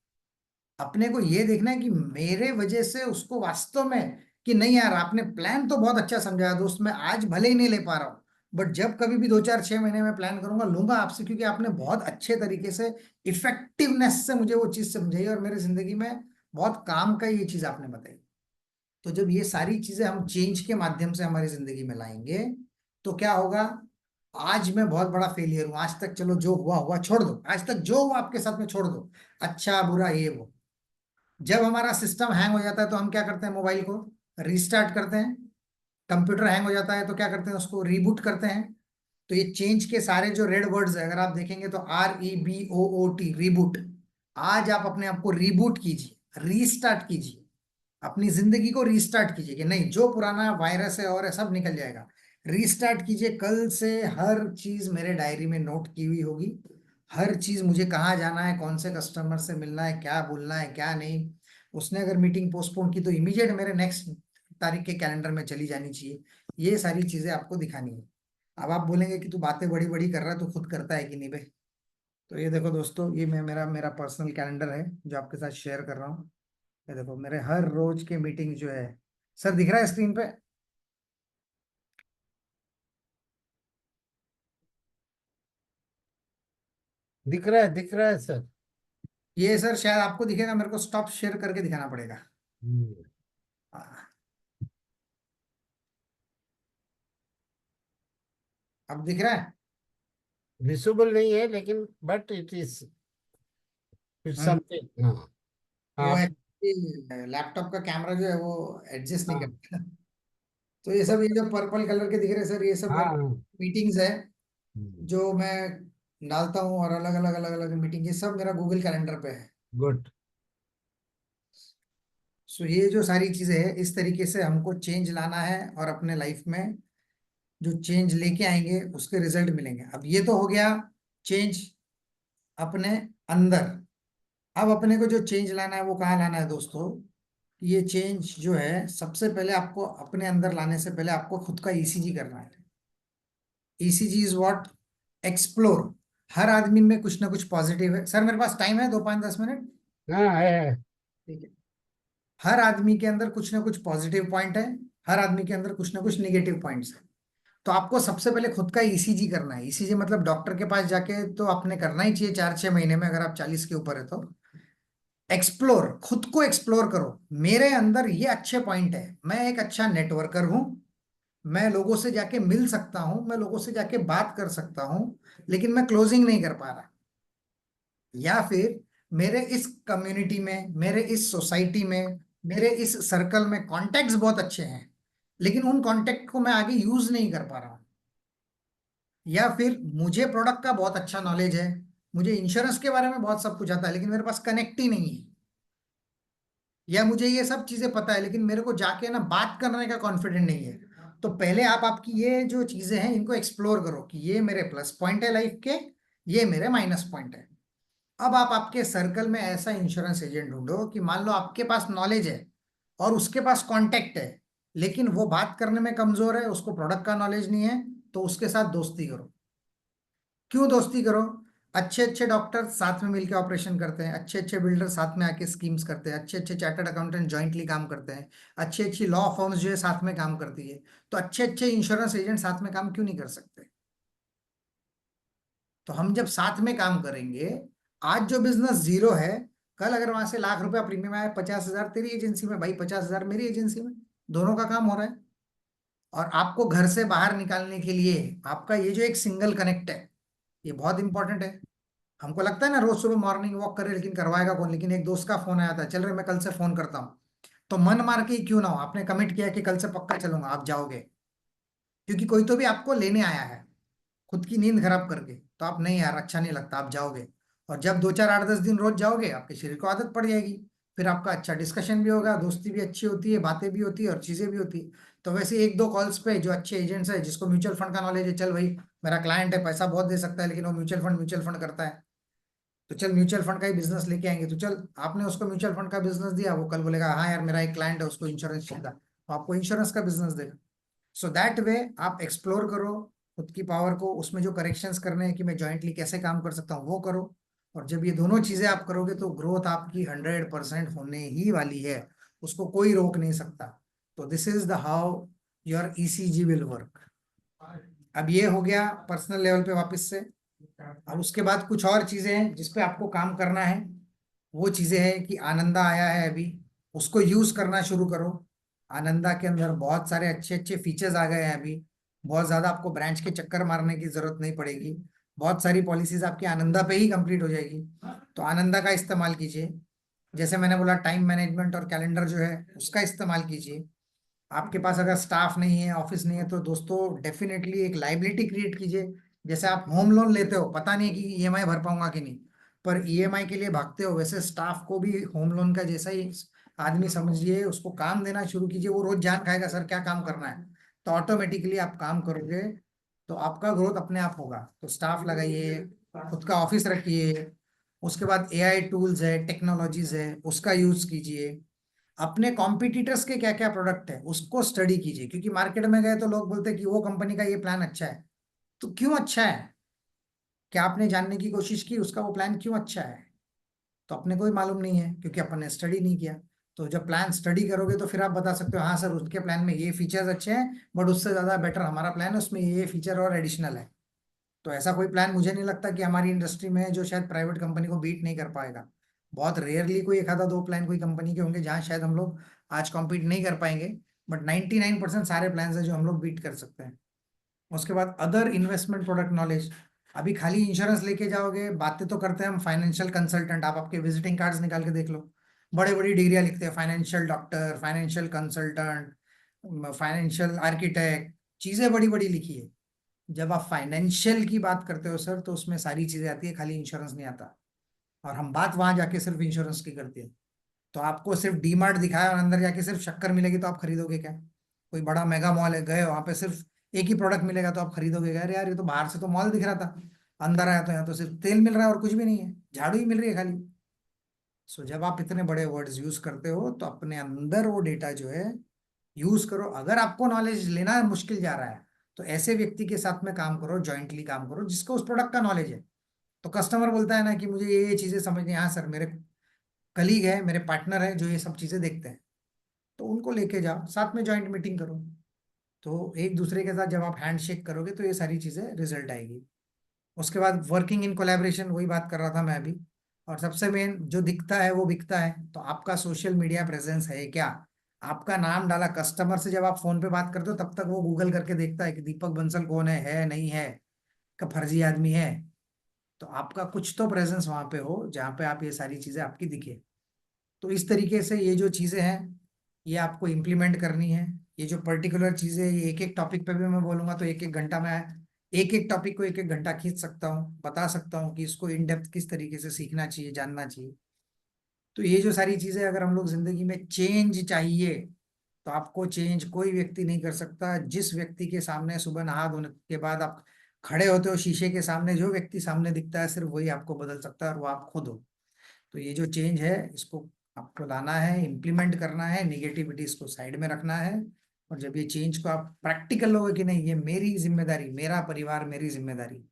अपने को ये देखना है कि मेरे वजह से उसको वास्तव में, कि नहीं यार आपने प्लान तो बहुत अच्छा समझाया दोस्त, मैं आज भले ही नहीं ले पा रहा हूँ, बट जब कभी भी 2 4 6 महीने में प्लान करूंगा लूंगा आपसे, क्योंकि आपने बहुत अच्छे तरीके से इफेक्टिवनेस से मुझे वो चीज समझाई और मेरे जिंदगी में बहुत काम का ये चीज आपने बताई। तो जब ये सारी चीजें हम चेंज के माध्यम से हमारी जिंदगी में लाएंगे तो क्या होगा, आज मैं बहुत बड़ा फेलियर हूं, आज तक चलो जो हुआ हुआ छोड़ दो, आज तक जो हुआ आपके साथ में छोड़ दो, अच्छा बुरा ये वो। जब हमारा सिस्टम हैंग हो जाता है तो हम क्या करते हैं, मोबाइल को रीस्टार्ट करते हैं। कंप्यूटर हैंग हो जाता है तो क्या करते हैं, उसको रीबूट करते हैं। तो ये चेंज के सारे जो रेड वर्ड्स है अगर आप देखेंगे तो REBOOT, रीबूट। आज आप अपने आप को रीबूट कीजिए, रीस्टार्ट कीजिए, अपनी जिंदगी को रीस्टार्ट कीजिए कि नहीं जो पुराना वायरस है और है सब निकल जाएगा। रीस्टार्ट कीजिए, कल से हर चीज मेरे डायरी में नोट की हुई होगी, हर चीज मुझे कहाँ जाना है, कौन से कस्टमर से मिलना है, क्या बोलना है क्या नहीं। उसने अगर मीटिंग पोस्टपोन की तो इमीडिएट मेरे नेक्स्ट तारीख के कैलेंडर में चली जानी चाहिए। ये सारी चीजें आपको दिखानी है। अब आप बोलेंगे कि तू बातें बड़ी बड़ी कर रहा है, तो खुद करता है कि नहीं भाई। तो ये देखो दोस्तों, ये मैं मेरा मेरा पर्सनल कैलेंडर है जो आपके साथ शेयर कर रहा हूँ। ये देखो मेरे हर रोज के मीटिंग जो है, सर दिख रहा है स्क्रीन पे, दिख रहा है सर। ये सर शायद आपको दिखेगा, मेरे को स्टॉप शेयर करके दिखाना पड़ेगा। हम्म, हाँ, अब दिख रहा है। विजिबल नहीं है लेकिन but it is hmm, something. हाँ वो आप। लैपटॉप का कैमरा जो है वो एडजस्ट नहीं हाँ करता। तो ये सब, ये जो पर्पल कलर के दिख रहे हैं सर, ये सब हाँ मेरे हाँ, मीटिंग्स है हम्म, जो मैं डालता हूँ, और अलग अलग मीटिंग, ये सब मेरा गूगल कैलेंडर पे है। गुड। सो ये जो सारी चीजें हैं, इस तरीके से हमको चेंज लाना है, और अपने लाइफ में जो चेंज लेके आएंगे उसके रिजल्ट मिलेंगे। अब ये तो हो गया चेंज अपने अंदर। अब अपने को जो चेंज लाना है वो कहाँ लाना है दोस्तों? ये चेंज जो है सबसे पहले आपको अपने अंदर लाने से पहले आपको खुद का ईसीजी करना है। ECG is what? एक्सप्लोर। हर आदमी में कुछ ना कुछ पॉजिटिव है। सर मेरे पास टाइम है 2 5 10 मिनट? हाँ है। ठीक है। हर आदमी के अंदर कुछ ना कुछ पॉजिटिव पॉइंट है, हर आदमी के अंदर कुछ ना कुछ निगेटिव पॉइंट्स है। तो आपको सबसे पहले खुद का ईसीजी करना है। ईसीजी मतलब डॉक्टर के पास जाके तो आपने करना ही चाहिए 4 6 महीने में, अगर आप 40 के ऊपर है तो। एक्सप्लोर, खुद को एक्सप्लोर करो। मेरे अंदर ये अच्छे पॉइंट है, मैं एक अच्छा नेटवर्कर हूं, मैं लोगों से जाके मिल सकता हूं, मैं लोगों से जाके बात कर सकता हूं, लेकिन मैं क्लोजिंग नहीं कर पा रहा। या फिर मेरे इस कम्युनिटी में, मेरे इस सोसाइटी में, मेरे इस सर्कल में कॉन्टेक्ट्स बहुत अच्छे हैं, लेकिन उन कॉन्टेक्ट को मैं आगे यूज नहीं कर पा रहा हूं। या फिर मुझे प्रोडक्ट का बहुत अच्छा नॉलेज है, मुझे इंश्योरेंस के बारे में बहुत सब कुछ आता है, लेकिन मेरे पास कनेक्ट ही नहीं है। या मुझे ये सब चीजें पता है, लेकिन मेरे को जाके ना बात करने का कॉन्फिडेंट नहीं है। तो पहले आप आपकी ये जो चीजें हैं इनको एक्सप्लोर करो कि ये मेरे प्लस पॉइंट है लाइफ के, ये मेरे माइनस पॉइंट है। अब आप आपके सर्कल में ऐसा इंश्योरेंस एजेंट ढूंढो कि मान लो आपके पास नॉलेज है और उसके पास कांटेक्ट है, लेकिन वो बात करने में कमजोर है, उसको प्रोडक्ट का नॉलेज नहीं है, तो उसके साथ दोस्ती करो। क्यों दोस्ती करो? अच्छे अच्छे डॉक्टर साथ में मिलकर ऑपरेशन करते हैं, अच्छे अच्छे बिल्डर साथ में आके स्कीम्स करते हैं, अच्छे अच्छे चार्टर्ड अकाउंटेंट जॉइंटली काम करते हैं, अच्छी अच्छी लॉ फर्म्स जो है साथ में काम करती है। तो अच्छे अच्छे इंश्योरेंस एजेंट साथ में काम क्यों नहीं कर सकते? तो हम जब साथ में काम करेंगे, आज जो बिजनेस जीरो है, कल अगर वहां से ₹1,00,000 प्रीमियम आया, 50,000 तेरी एजेंसी में भाई, 50,000 मेरी एजेंसी में, दोनों का काम हो रहा है। और आपको घर से बाहर निकालने के लिए आपका ये जो एक सिंगल कनेक्ट है, ये बहुत इंपॉर्टेंट है। हमको लगता है ना रोज सुबह मॉर्निंग वॉक करे, लेकिन करवाएगा कौन? लेकिन एक दोस्त का फोन आया था, चल रहे मैं कल से फोन करता हूँ, तो मन मार के ही क्यों ना हो, आपने कमिट किया कि कल से पक्का चलूंगा, आप जाओगे। क्योंकि कोई तो भी आपको लेने आया है खुद की नींद खराब करके, तो आप नहीं यार अच्छा नहीं लगता, आप जाओगे। और जब 2 4 8 10 दिन रोज जाओगे, आपके शरीर को आदत पड़ जाएगी। फिर आपका अच्छा डिस्कशन भी होगा, दोस्ती भी अच्छी होती है, बातें भी होती है और चीजें भी होती है। तो वैसे 1 2 कॉल्स पे जो अच्छे एजेंट्स है, जिसको म्यूचुअल फंड का नॉलेज है, चल भाई मेरा क्लाइंट है, पैसा बहुत दे सकता है, लेकिन वो म्यूचुअल फंड करता है, तो चल म्यूचुअल फंड का ही बिजनेस लेके आएंगे। तो चल आपने उसको म्यूचुअल फंड का बिजनेस दिया, वो कल बोलेगा हाँ यार मेरा एक क्लाइंट है उसको इंश्योरेंस चाहिए था, तो आपको इंश्योरेंस का बिजनेस देगा। सो दैट वे आप एक्सप्लोर करो खुद की पावर को, उसमें जो करेक्शंस करने हैं कि मैं जॉइंटली कैसे काम कर सकता हूँ वो करो। और जब ये दोनों चीजें आप करोगे तो ग्रोथ आपकी 100% होने ही वाली है, उसको कोई रोक नहीं सकता। तो this is the how your ECG will work. अब ये हो गया पर्सनल लेवल पे वापस से। अब उसके बाद कुछ और चीजें हैं जिसपे आपको काम करना है। वो चीजें हैं कि आनंदा आया है अभी, उसको यूज करना शुरू करो। आनंदा के अंदर बहुत सारे अच्छे अच्छे फीचर्स आ गए हैं अभी, बहुत ज्यादा आपको ब्रांच के चक्कर मारने की जरूरत नहीं पड़ेगी, बहुत सारी पॉलिसीज आपकी आनंदा पे ही कंप्लीट हो जाएगी। तो आनंदा का इस्तेमाल कीजिए। जैसे मैंने बोला टाइम मैनेजमेंट और कैलेंडर जो है उसका इस्तेमाल कीजिए। आपके पास अगर स्टाफ नहीं है, ऑफिस नहीं है, तो दोस्तों डेफिनेटली एक लाइबिलिटी क्रिएट कीजिए। जैसे आप होम लोन लेते हो, पता नहीं कि ईएमआई भर पाऊंगा कि नहीं, पर ईएमआई के लिए भागते हो, वैसे स्टाफ को भी होम लोन का जैसा ही आदमी समझिए, उसको काम देना शुरू कीजिए। वो रोज जान खाएगा सर क्या काम करना है, तो ऑटोमेटिकली आप काम करोगे, तो आपका ग्रोथ अपने आप होगा। तो स्टाफ लगाइए, खुद का ऑफिस रखिए। उसके बाद एआई टूल्स है, टेक्नोलॉजीज है, उसका यूज कीजिए। अपने कॉम्पिटिटर्स के क्या क्या प्रोडक्ट है उसको स्टडी कीजिए, क्योंकि मार्केट में गए तो लोग बोलते हैं कि वो कंपनी का ये प्लान अच्छा है। तो क्यों अच्छा है? क्या आपने जानने की कोशिश की उसका वो प्लान क्यों अच्छा है? तो अपने को भी मालूम नहीं है, क्योंकि अपन ने स्टडी नहीं किया। तो जब प्लान स्टडी करोगे तो फिर आप बता सकते हो हाँ सर उसके प्लान में ये फीचर्स अच्छे हैं, बट उससे ज्यादा बेटर हमारा प्लान है, उसमें ये फीचर और एडिशनल है। तो ऐसा कोई प्लान मुझे नहीं लगता कि हमारी इंडस्ट्री में है जो शायद प्राइवेट कंपनी को बीट नहीं कर पाएगा। बहुत रेयरली कोई एक आधा दो प्लान कोई कंपनी के होंगे जहां शायद हम लोग आज कॉम्पीट नहीं कर पाएंगे, बट 99% सारे प्लान है जो हम लोग बीट कर सकते हैं। उसके बाद अदर इन्वेस्टमेंट प्रोडक्ट नॉलेज। अभी खाली इंश्योरेंस लेके जाओगे, बातें तो करते हैं हम फाइनेंशियल कंसल्टेंट, आप आपके विजिटिंग कार्ड्स निकाल के देख लो, बड़े बड़ी डिग्रियां लिखते हैं, financial doctor, financial consultant, financial architect, चीजें बड़ी बड़ी लिखी है। जब आप फाइनेंशियल की बात करते हो सर, तो उसमें सारी चीजें आती है, खाली इंश्योरेंस नहीं आता। और हम बात वहां जाके सिर्फ इंश्योरेंस की करते हैं। तो आपको सिर्फ डीमार्ट दिखाया और अंदर जाके सिर्फ शक्कर मिलेगी तो आप खरीदोगे क्या? कोई बड़ा मेगा मॉल है, गए वहां पे सिर्फ एक ही प्रोडक्ट मिलेगा तो आप खरीदोगे क्या? अरे यार ये तो बाहर से तो मॉल दिख रहा था, अंदर आया तो यहाँ तो सिर्फ तेल मिल रहा है और कुछ भी नहीं है, झाड़ू ही मिल रही है खाली। सो जब आप इतने बड़े वर्ड्स यूज करते हो तो अपने अंदर वो डेटा जो है यूज करो। अगर आपको नॉलेज लेना मुश्किल जा रहा है तो ऐसे व्यक्ति के साथ में काम करो, जॉइंटली काम करो जिसको उस प्रोडक्ट का नॉलेज है। तो कस्टमर बोलता है ना कि मुझे ये चीजें समझ नहीं, हाँ सर मेरे कलीग है, मेरे पार्टनर है जो ये सब चीजें देखते हैं, तो उनको लेके जाओ, साथ में जॉइंट मीटिंग करो। तो एक दूसरे के साथ जब आप हैंड शेक करोगे तो ये सारी चीजें रिजल्ट आएगी। उसके बाद वर्किंग इन कोलैबोरेशन, वही बात कर रहा था मैं अभी। और सबसे मेन जो दिखता है वो बिकता है, तो आपका सोशल मीडिया प्रेजेंस है क्या? आपका नाम डाला, कस्टमर से जब आप फोन पे बात करते हो तब तक वो गूगल करके देखता है कि दीपक बंसल कौन है नहीं है, का फर्जी आदमी है। तो आपका कुछ तो प्रेजेंस वहां पे हो जहाँ पे आप ये सारी चीजें आपकी दिखे। तो इस तरीके से ये जो चीजें हैं ये आपको इम्प्लीमेंट करनी है। ये जो पर्टिकुलर चीजें, ये एक एक टॉपिक पे भी मैं बोलूंगा तो एक एक घंटा मैं एक एक टॉपिक को एक एक घंटा खींच सकता हूँ, बता सकता हूँ कि इसको इन डेप्थ किस तरीके से सीखना चाहिए, जानना चाहिए। तो ये जो सारी चीजें अगर हम लोग जिंदगी में चेंज चाहिए तो आपको चेंज कोई व्यक्ति नहीं कर सकता। जिस व्यक्ति के सामने सुबह नहा धोने के बाद आप खड़े होते हो शीशे के सामने, जो व्यक्ति सामने दिखता है सिर्फ वही आपको बदल सकता है और वो आप खुद हो। तो ये जो चेंज है इसको आपको लाना है, इम्प्लीमेंट करना है, निगेटिविटीज को साइड में रखना है। और जब ये चेंज को आप प्रैक्टिकल लोगे कि नहीं ये मेरी जिम्मेदारी, मेरा परिवार मेरी जिम्मेदारी,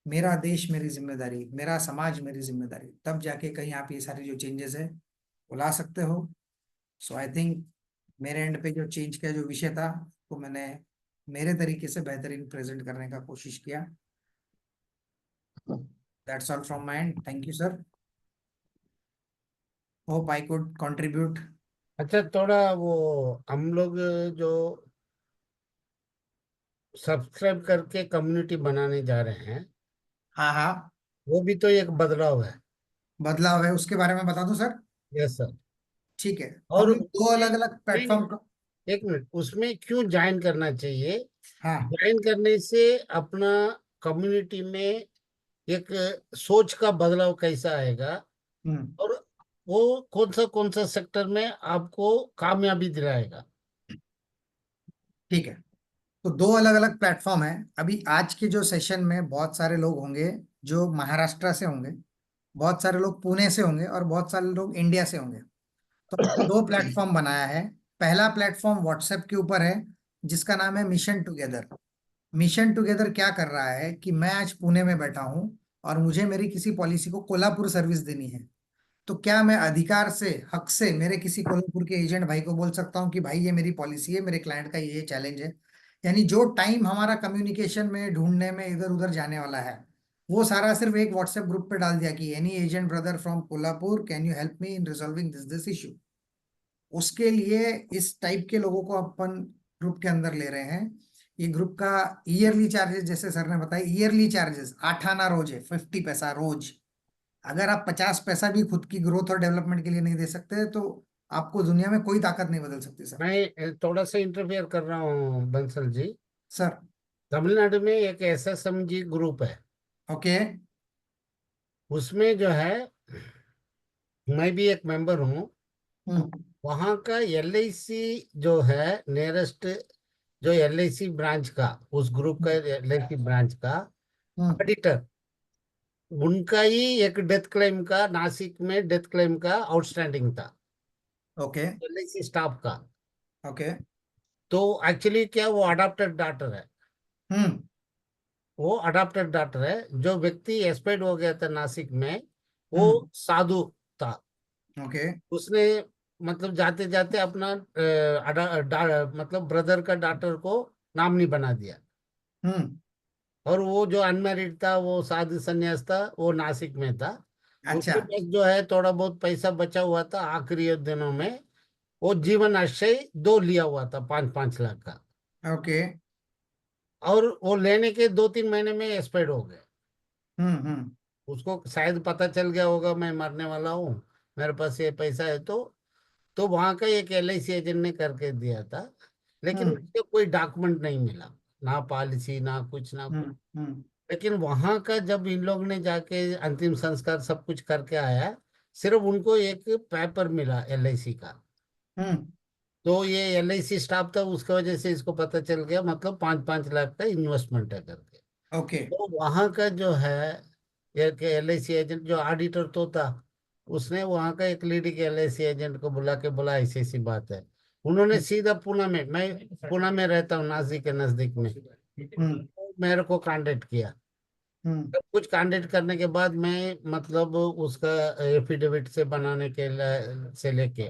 मेरा देश मेरी जिम्मेदारी, मेरा समाज मेरी जिम्मेदारी, तब जाके कहीं आप ये सारी जो चेंजेस है वो ला सकते हो। सो आई थिंक मेरे एंड पे जो चेंज का जो विषय था वो मैंने मेरे तरीके से बेहतरीन प्रेजेंट करने का कोशिश किया। That's all from my and, thank you sir, hope I could contribute. अच्छा, थोड़ा वो हम लोग जो सब्सक्राइब करके कम्युनिटी बनाने जा रहे हैं, हाँ हाँ, वो भी तो एक बदलाव है। बदलाव है, उसके बारे में बता दूं सर? Yes sir. ठीक है, हम और लोग दो उसमें अलग अलग नहीं, प्लेटफॉर्म का। एक मिनट, उसमें क्यों ज्वाइन करना चाहिए? हाँ। ज्वाइन करने से अपना कम्युनिटी में एक सोच का बदलाव कैसा आएगा, हम्म। और वो कौन सा सेक्टर में आपको कामयाबी दिलाएगा। ठीक है, तो दो अलग अलग प्लेटफॉर्म है। अभी आज के जो सेशन में बहुत सारे लोग होंगे जो महाराष्ट्र से होंगे, बहुत सारे लोग पुणे से होंगे और बहुत सारे लोग इंडिया से होंगे। तो दो प्लेटफॉर्म बनाया है। पहला प्लेटफॉर्म व्हाट्सएप के ऊपर है जिसका नाम है मिशन टुगेदर। मिशन टुगेदर क्या कर रहा है कि मैं आज पुणे में बैठा हूं और मुझे मेरी किसी पॉलिसी को कोल्हापुर सर्विस देनी है, तो क्या मैं अधिकार से, हक से मेरे किसी कोल्हापुर के एजेंट भाई को बोल सकता हूँ कि भाई ये मेरी पॉलिसी है, मेरे क्लाइंट का ये चैलेंज है? यानी जो टाइम हमारा कम्युनिकेशन में ढूंढने में इधर उधर जाने वाला है वो सारा सिर्फ एक व्हाट्सएप ग्रुप पे डाल दिया कि any agent brother from Kolhapur can you help me in resolving this this issue. उसके लिए इस टाइप के लोगों को अपन ग्रुप के अंदर ले रहे हैं। ये ग्रुप का ईयरली चार्जेस, जैसे सर ने बताया, ईयरली चार्जेस 8 आना रोज है, 50 पैसा रोज। अगर आप 50 पैसा भी खुद की ग्रोथ और डेवलपमेंट के लिए नहीं दे सकते तो आपको दुनिया में कोई ताकत नहीं बदल सकती सर। मैं थोड़ा सा इंटरफेयर कर रहा हूँ बंसल जी। सर। तमिलनाडु में एक SSMG ग्रुप है। ओके। उसमें जो है, मैं भी एक मेंबर हूँ। हम्म। वहाँ का LIC जो है नियरेस्ट, जो LIC ब्रांच का, उस ग्रुप का हम्म। LIC ब्रांच का हम्म। ऑडिटर, उनका ही एक डेथ क्लेम का, नासिक में डेथ क्लेम का आउटस्टैंडिंग था, ओके। LIC स्टाफ का। ओके। तो एक्चुअली क्या, वो अडॉप्टेड डॉटर है। हम्म। वो अडॉप्टेड डॉटर है। जो व्यक्ति एक्सपायर्ड हो गया था नासिक में, वो हम्म। साधु था। ओके। उसने मतलब जाते जाते अपना मतलब ब्रदर का डॉटर को नामनी बना दिया। हम्म। और वो जो अनमैरिड था, वो साधु संन्यास था, वो नासिक में था। अच्छा। उसके पास जो है थोड़ा बहुत पैसा बचा हुआ था आखिरी दिनों में। वो जीवन आश्रय दो लिया हुआ था, 5-5 लाख का। ओके। और वो लेने के 2-3 महीने में एक्सपायर्ड हो गए। हम्म। हम्म। उसको शायद पता चल गया होगा मैं मरने वाला हूँ, मेरे पास ये पैसा है। तो वहां का एक LIC एजेंट ने करके दिया था। लेकिन हम्म। उसके कोई डॉक्यूमेंट नहीं मिला, ना पॉलिसी ना कुछ ना कुछ। हम्म। हम्म। लेकिन वहां का जब इन लोग ने जाके अंतिम संस्कार सब कुछ करके आया, सिर्फ उनको एक पेपर मिला LIC का। हम्म। तो ये LIC स्टाफ था, उसके वजह से इसको पता चल गया, मतलब 5-5 लाख का इन्वेस्टमेंट है करके। ओके। तो वहां का जो है एक LIC एजेंट जो ऑडिटर तो था, उसने वहां का एक लीडिंग LIC एजेंट को बुला के बोला ऐसी ऐसी बात है। उन्होंने सीधा पुणे में, मैं पुणे में रहता हूँ नासिक के नजदीक में, हम्म। मेरे को कांटेक्ट किया। हम्म। सब कुछ कांटेक्ट करने के बाद मैं मतलब उसका एफिडेविट से बनाने के से लेके,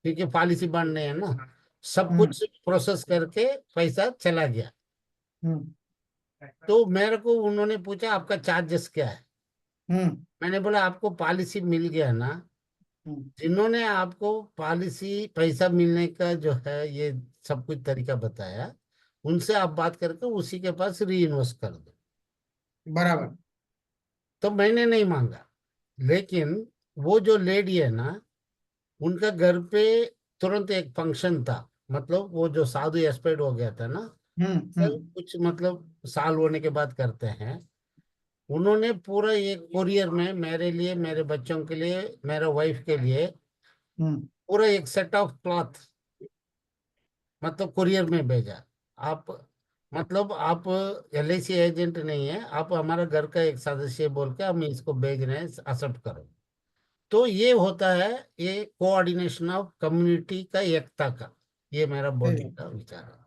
क्योंकि पॉलिसी बनने है ना, सब हम्म। कुछ प्रोसेस करके पैसा चला गया। हम्म। तो मेरे को उन्होंने पूछा आपका चार्जेस क्या है। हम्म। मैंने बोला आपको पॉलिसी मिल गया ना, हम्म। जिन्होंने आपको पॉलिसी पैसा मिलने का जो है ये सब कुछ तरीका बताया, उनसे आप बात करके उसी के पास री इन्वेस्ट कर दो। बराबर। तो मैंने नहीं मांगा, लेकिन वो जो लेडी है ना, उनका घर पे तुरंत एक फंक्शन था। मतलब वो जो साधु एक्सपायर्ड हो गया था ना, हम्म। सर कुछ मतलब साल होने के बाद करते हैं, उन्होंने पूरा एक कोरियर में मेरे लिए, मेरे बच्चों के लिए, मेरे वाइफ के लिए हम्म। पूरा एक सेट ऑफ क्लॉथ मतलब कुरियर में भेजा। आप मतलब आप LIC एजेंट नहीं है, आप हमारा घर का एक सदस्य बोल के हम इसको भेज रहे हैं, एक्सेप्ट करो। तो ये होता है, ये कोऑर्डिनेशन ऑफ कम्युनिटी का, एकता का, ये मेरा बोलने का विचार है।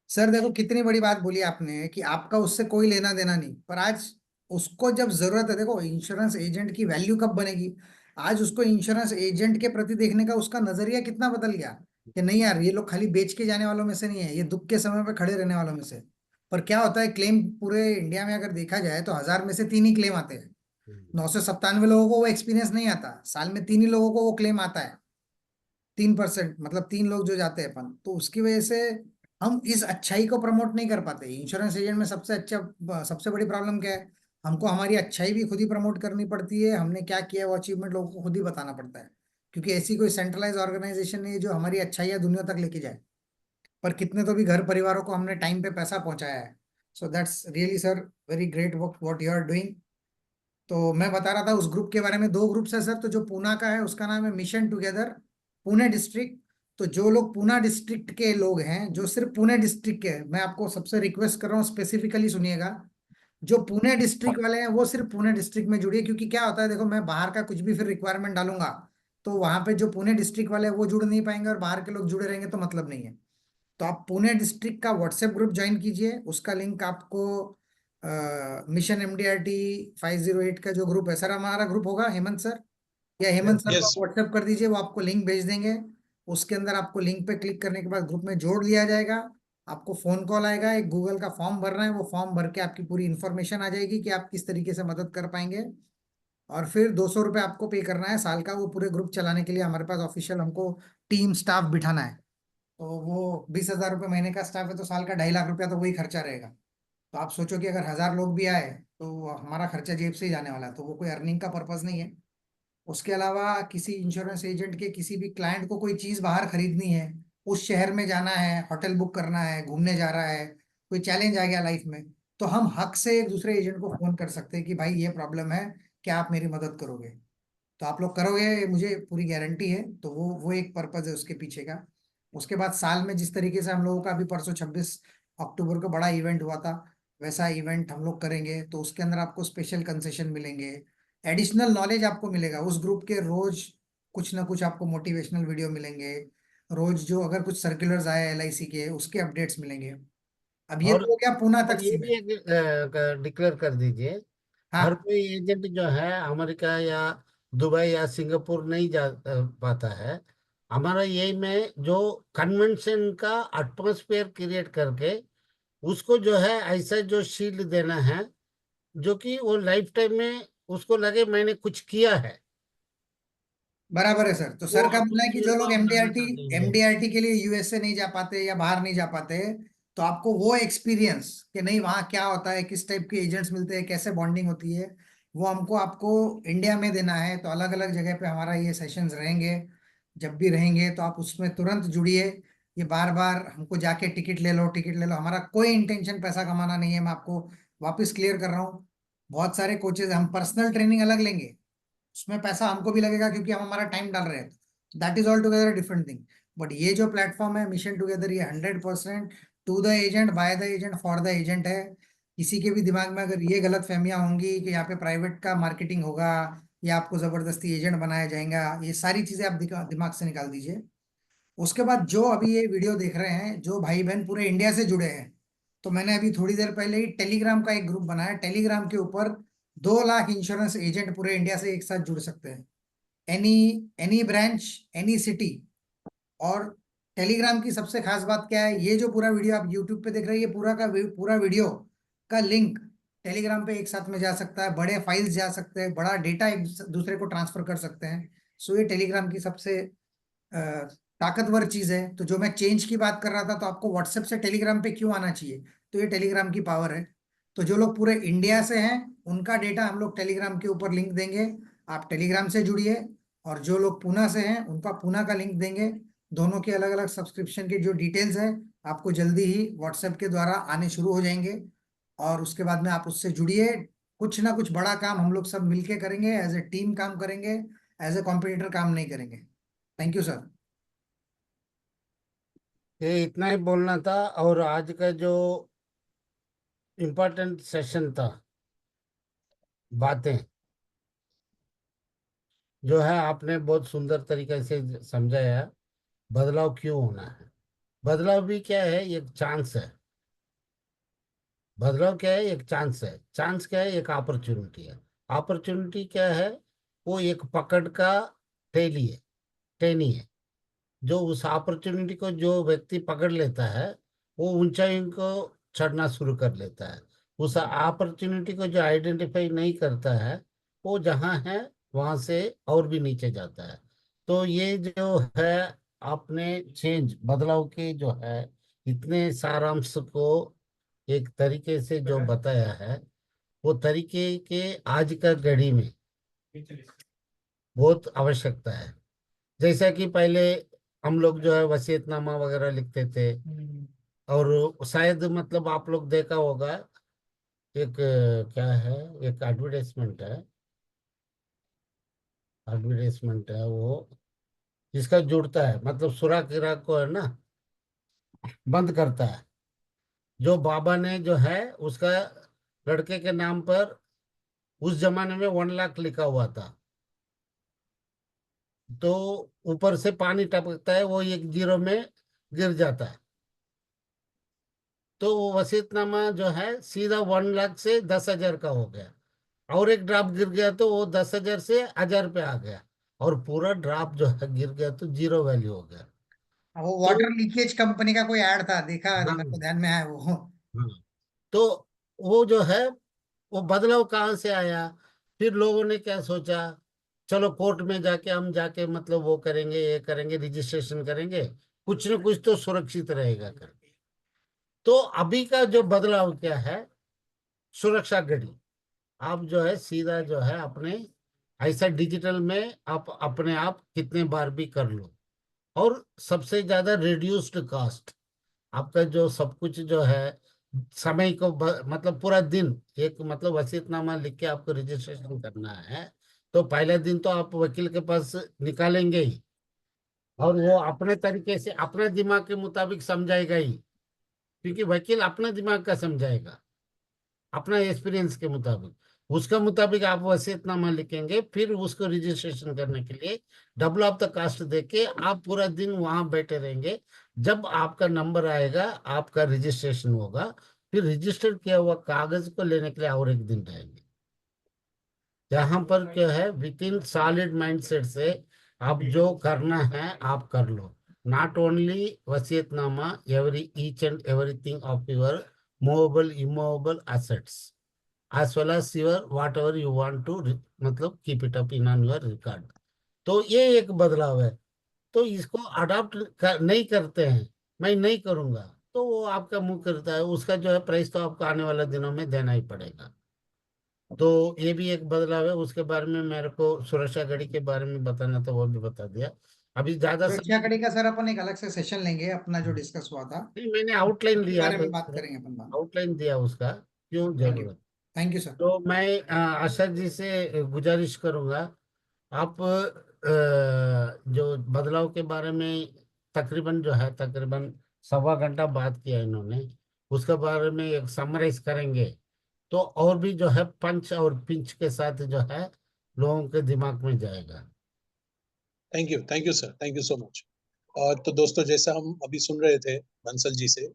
सर देखो कितनी बड़ी बात बोली आपने कि आपका उससे कोई लेना देना नहीं, पर आज उसको जब जरूरत है, देखो इंश्योरेंस एजेंट की वैल्यू कब बनेगी, आज उसको इंश्योरेंस एजेंट के प्रति देखने का उसका नजरिया कितना बदल गया कि नहीं यार ये लोग खाली बेच के जाने वालों में से नहीं है, ये दुख के समय पे खड़े रहने वालों में से। पर क्या होता है, क्लेम पूरे इंडिया में अगर देखा जाए तो 1000 में से 3 ही क्लेम आते हैं। हम्म। 997 लोगों को वो एक्सपीरियंस नहीं आता, साल में 3 ही लोगों को वो क्लेम आता है। 3%, मतलब 3 लोग जो जाते हैं अपन, तो उसकी वजह से हम इस अच्छाई को प्रमोट नहीं कर पाते। इंश्योरेंस एजेंट में सबसे बड़ी प्रॉब्लम क्या है, हमको हमारी अच्छाई भी खुद ही प्रमोट करनी पड़ती है, हमने क्या किया वो अचीवमेंट लोगों को खुद ही बताना पड़ता है, क्योंकि ऐसी कोई सेंट्रलाइज ऑर्गेनाइजेशन नहीं है जो हमारी अच्छाई दुनिया तक लेके जाए। पर कितने तो भी घर परिवारों को हमने टाइम पे पैसा पहुंचाया है। So that's really sir very great work what you are doing. तो मैं बता रहा था उस ग्रुप के बारे में, 2 ग्रुप्स है सर, तो जो पूना का है उसका नाम है मिशन टुगेदर पुणे डिस्ट्रिक्ट। तो जो लोग पूना डिस्ट्रिक्ट के लोग हैं, जो सिर्फ पुणे डिस्ट्रिक्ट के हैं, मैं आपको सबसे रिक्वेस्ट कर रहा हूँ स्पेसिफिकली सुनिएगा, जो पुणे डिस्ट्रिक्ट वाले हैं वो सिर्फ पुणे डिस्ट्रिक्ट में जुड़िए, क्योंकि क्या होता है देखो, मैं बाहर का कुछ भी फिर रिक्वायरमेंट डालूंगा तो वहां पे जो पुणे डिस्ट्रिक्ट वाले हैं वो जुड़ नहीं पाएंगे, और बाहर के लोग जुड़े रहेंगे तो मतलब नहीं है। तो आप पुणे डिस्ट्रिक्ट का व्हाट्सएप ग्रुप ज्वाइन कीजिए, उसका लिंक आपको मिशन MDRT 508 का जो ग्रुप है सर, हमारा ग्रुप होगा हेमंत सर, या हेमंत सर को यस। आप व्हाट्सएप कर दीजिए, वो आपको लिंक भेज देंगे। उसके अंदर आपको लिंक पे क्लिक करने के बाद ग्रुप में जोड़ लिया जाएगा। आपको फोन कॉल आएगा, एक गूगल का फॉर्म भरना है, वो फॉर्म भर के आपकी पूरी इन्फॉर्मेशन आ जाएगी कि आप किस तरीके से मदद कर पाएंगे। और फिर 200 रुपये आपको पे करना है साल का, वो पूरे ग्रुप चलाने के लिए हमारे पास ऑफिशियल हमको टीम स्टाफ बिठाना है। तो वो 20,000 रुपये महीने का स्टाफ है, तो साल का 2.5 लाख रुपया तो वही खर्चा रहेगा। तो आप सोचो कि अगर 1000 लोग भी आए तो हमारा खर्चा जेब से ही जाने वाला है, तो वो कोई अर्निंग का पर्पज नहीं है। उसके अलावा किसी इंश्योरेंस एजेंट के किसी भी क्लाइंट को कोई चीज बाहर खरीदनी है, उस शहर में जाना है, होटल बुक करना है, घूमने जा रहा है, कोई चैलेंज आ गया लाइफ में, तो हम हक से एक दूसरे एजेंट को फोन कर सकते हैं कि भाई ये प्रॉब्लम है, क्या आप मेरी मदद करोगे। तो आप लोग करोगे, ये मुझे पूरी गारंटी है। तो वो एक पर्पज है उसके पीछे का। उसके बाद साल में जिस तरीके से हम लोगों का अभी परसों 26 अक्टूबर को बड़ा इवेंट हुआ था, वैसा इवेंट हम लोग करेंगे, तो उसके अंदर आपको स्पेशल कंसेशन मिलेंगे, एडिशनल नॉलेज आपको मिलेगा उस ग्रुप के, रोज कुछ ना कुछ आपको मोटिवेशनल वीडियो मिलेंगे, रोज जो अगर कुछ सर्कुलर्स आए LIC के उसके अपडेट्स मिलेंगे। अब ये और तो हो गया पूना तक और ये भी सीमित। एक डिक्लेयर कर दीजिए, हर हाँ। कोई एजेंट जो है अमेरिका या दुबई या सिंगापुर नहीं जा पाता है। हमारा यही में जो कन्वेंशन का एटमॉस्फेयर क्रिएट करके उसको जो है ऐसा जो शील्ड देना है, जो कि वो लाइफ टाइम में उसको लगे मैंने कुछ किया है। बराबर है सर। तो वो सर का बोलना अपनी है कि जो शील्ड लोग हम दान एमडीआरटी कर देंगे। एमडीआरटी के लिए यूएसए नहीं जा पाते या बाहर नहीं जा पाते, तो आपको वो एक्सपीरियंस कि नहीं वहाँ क्या होता है, किस टाइप के एजेंट्स मिलते हैं, कैसे बॉन्डिंग होती है, वो हमको आपको इंडिया में देना है। तो अलग अलग जगह पे हमारा ये सेशंस रहेंगे, जब भी रहेंगे तो आप उसमें तुरंत जुड़िए। ये बार बार हमको जाके टिकट ले लो टिकट ले लो, हमारा कोई इंटेंशन पैसा कमाना नहीं है, मैं आपको वापस क्लियर कर रहा हूँ। बहुत सारे कोचेज, हम पर्सनल ट्रेनिंग अलग लेंगे, उसमें पैसा हमको भी लगेगा क्योंकि हम हमारा टाइम डाल रहे हैं, that is all together different thing. But ये जो प्लेटफॉर्म है मिशन टुगेदर, ये 100% to the agent, by the agent, for the agent है। किसी के भी दिमाग में अगर ये गलत फहमियां होंगी कि यहाँ पे प्राइवेट का मार्केटिंग होगा या आपको जबरदस्ती एजेंट बनाया जाएगा, ये सारी चीजें आप दिमाग से निकाल दीजिए। उसके बाद जो अभी ये वीडियो देख रहे हैं, जो भाई बहन पूरे इंडिया से जुड़े हैं, तो मैंने अभी थोड़ी देर पहले ही टेलीग्राम का एक ग्रुप बनाया। टेलीग्राम के ऊपर 2 लाख इंश्योरेंस एजेंट पूरे इंडिया से एक साथ जुड़ सकते हैं। Any any branch, any city. और टेलीग्राम की सबसे खास बात क्या है, ये जो पूरा वीडियो आप यूट्यूब पे देख रहे हैं, ये पूरा वीडियो का लिंक टेलीग्राम पे एक साथ में जा सकता है। बड़े फाइल्स जा सकते हैं, बड़ा डेटा एक दूसरे को ट्रांसफर कर सकते हैं। सो ये टेलीग्राम की सबसे अ, ताकतवर चीज है। तो जो मैं चेंज की बात कर रहा था, तो आपको व्हाट्सएप से टेलीग्राम पे क्यों आना चाहिए, तो ये टेलीग्राम की पावर है। तो जो लोग पूरे इंडिया से हैं, उनका डेटा हम लोग टेलीग्राम के ऊपर लिंक देंगे, आप टेलीग्राम से जुड़िए। और जो लोग पूना से हैं, उनका पूना का लिंक देंगे। दोनों के अलग अलग सब्सक्रिप्शन के जो डिटेल्स है, आपको जल्दी ही व्हाट्सएप के द्वारा आने शुरू हो जाएंगे। और उसके बाद में आप उससे जुड़िए। कुछ ना कुछ बड़ा काम हम लोग सब मिलके करेंगे, एज ए टीम काम करेंगे, एज ए कॉम्पिटिटर काम नहीं करेंगे। Thank you sir. ये इतना ही बोलना था। और आज का जो इम्पोर्टेंट सेशन था, बातें जो है आपने बहुत सुंदर तरीके से समझाया। बदलाव क्यों होना है, बदलाव भी क्या है, एक चांस है। बदलाव क्या है, एक चांस है। चांस क्या है, एक अपॉर्चुनिटी है। अपॉर्चुनिटी क्या है, वो एक पकड़ का थैली है, टहनी है। जो उस अपॉर्चुनिटी को जो व्यक्ति पकड़ लेता है, वो ऊंचाई को चढ़ना शुरू कर लेता है। उस अपॉर्चुनिटी को जो आइडेंटिफाई नहीं करता है, वो जहाँ है वहां से और भी नीचे जाता है। तो ये जो है, आपने चेंज, बदलाव के जो है इतने सारांश को एक तरीके से जो बताया है, वो तरीके के आज का घड़ी में बहुत आवश्यकता है। जैसा कि पहले हम लोग जो है वसीयतनामा वगैरह लिखते थे। और शायद मतलब आप लोग देखा होगा, एक क्या है, एक एडवर्टाइजमेंट है वो, जिसका जुड़ता है मतलब सुराग गिराग को है ना, बंद करता है। जो बाबा ने जो है उसका लड़के के नाम पर उस जमाने में 1 लाख लिखा हुआ था। तो ऊपर से पानी टपकता है, वो एक जीरो में गिर जाता है। तो वो वसीयतनामा जो है सीधा 1 लाख से 10,000 का हो गया। और एक ड्रॉप गिर गया तो वो 10,000 से 1,000 पे आ गया। और पूरा ड्रॉप जो है गिर गया तो जीरो वैल्यू हो गया। वो तो वाटर लीकेज कंपनी का कोई ऐड था, देखा है तो मेरे को हाँ, ध्यान में है वो। हाँ। तो वो जो है, वो बदलाव कहाँ से आया? फिर लोगों ने क्या सोचा, चलो कोर्ट में जाके हम जाके मतलब वो करेंगे, ये करेंगे, रजिस्ट्रेशन करेंगे, कुछ न कुछ तो सुरक्षित रहेगा करके। तो अभी का जो बदलाव क्या है, सुरक्षा घड़ी। आप जो है सीधा जो है अपने ऐसा डिजिटल में आप अपने आप कितने बार भी कर लो। और सबसे ज्यादा रिड्यूस्ड कॉस्ट, आपका जो सब कुछ जो है समय को मतलब पूरा दिन, एक मतलब वसीयतनामा लिख के आपको रजिस्ट्रेशन करना है, तो पहले दिन तो आप वकील के पास निकालेंगे ही। और वो अपने तरीके से अपने दिमाग के मुताबिक समझाएगा ही, क्योंकि वकील अपना दिमाग का समझाएगा, अपना एक्सपीरियंस के मुताबिक। उसका मुताबिक आप वसीयतनामा लिखेंगे, फिर उसको रजिस्ट्रेशन करने के लिए डबल ऑफ द कास्ट देके आप पूरा दिन वहां बैठे रहेंगे। जब आपका नंबर आएगा, आपका रजिस्ट्रेशन होगा, फिर रजिस्टर किया हुआ कागज को लेने के लिए और एक दिन रहेंगे। यहाँ पर क्या है, विद इन सॉलिड माइंडसेट से आप जो करना है आप कर लो। नॉट ओनली वसीयतनामा, every each and everything of your movable immovable assets, as well as your whatever you want to मतलब keep it up in on your record। तो ये एक बदलाव है। तो इसको अडॉप्ट नहीं करते हैं, मैं नहीं करूंगा, तो वो आपका मुंह करता है, उसका जो है प्राइस तो आपको आने वाले दिनों में देना ही पड़ेगा। तो ये भी एक बदलाव है। उसके बारे में मेरे को सुरक्षा घड़ी के बारे में बताना था, वो भी बता दिया। अभी ज्यादा सुरक्षा समय कड़ी का सर अपन एक अलग से सेशन लेंगे, अपना जो डिस्कस हुआ था नहीं, मैंने आउटलाइन उसके दिया, बारे में बात करेंगे अपन बाद। आउटलाइन दिया उसका क्यों थैंक यू। जरूरत। Thank you sir. तो मैं आशा जी से गुजारिश करूंगा, आप जो बदलाव के बारे में तकरीबन जो है तकरीबन 1.25 घंटा बात किया इन्होंने, उसके बारे में एक समराइज करेंगे तो और भी जो है पंच और पिंच के साथ जो है लोगों के दिमाग में जाएगा। Thank you sir, thank you so much. और तो दोस्तों, जैसा हम अभी सुन रहे थे बंसल जी से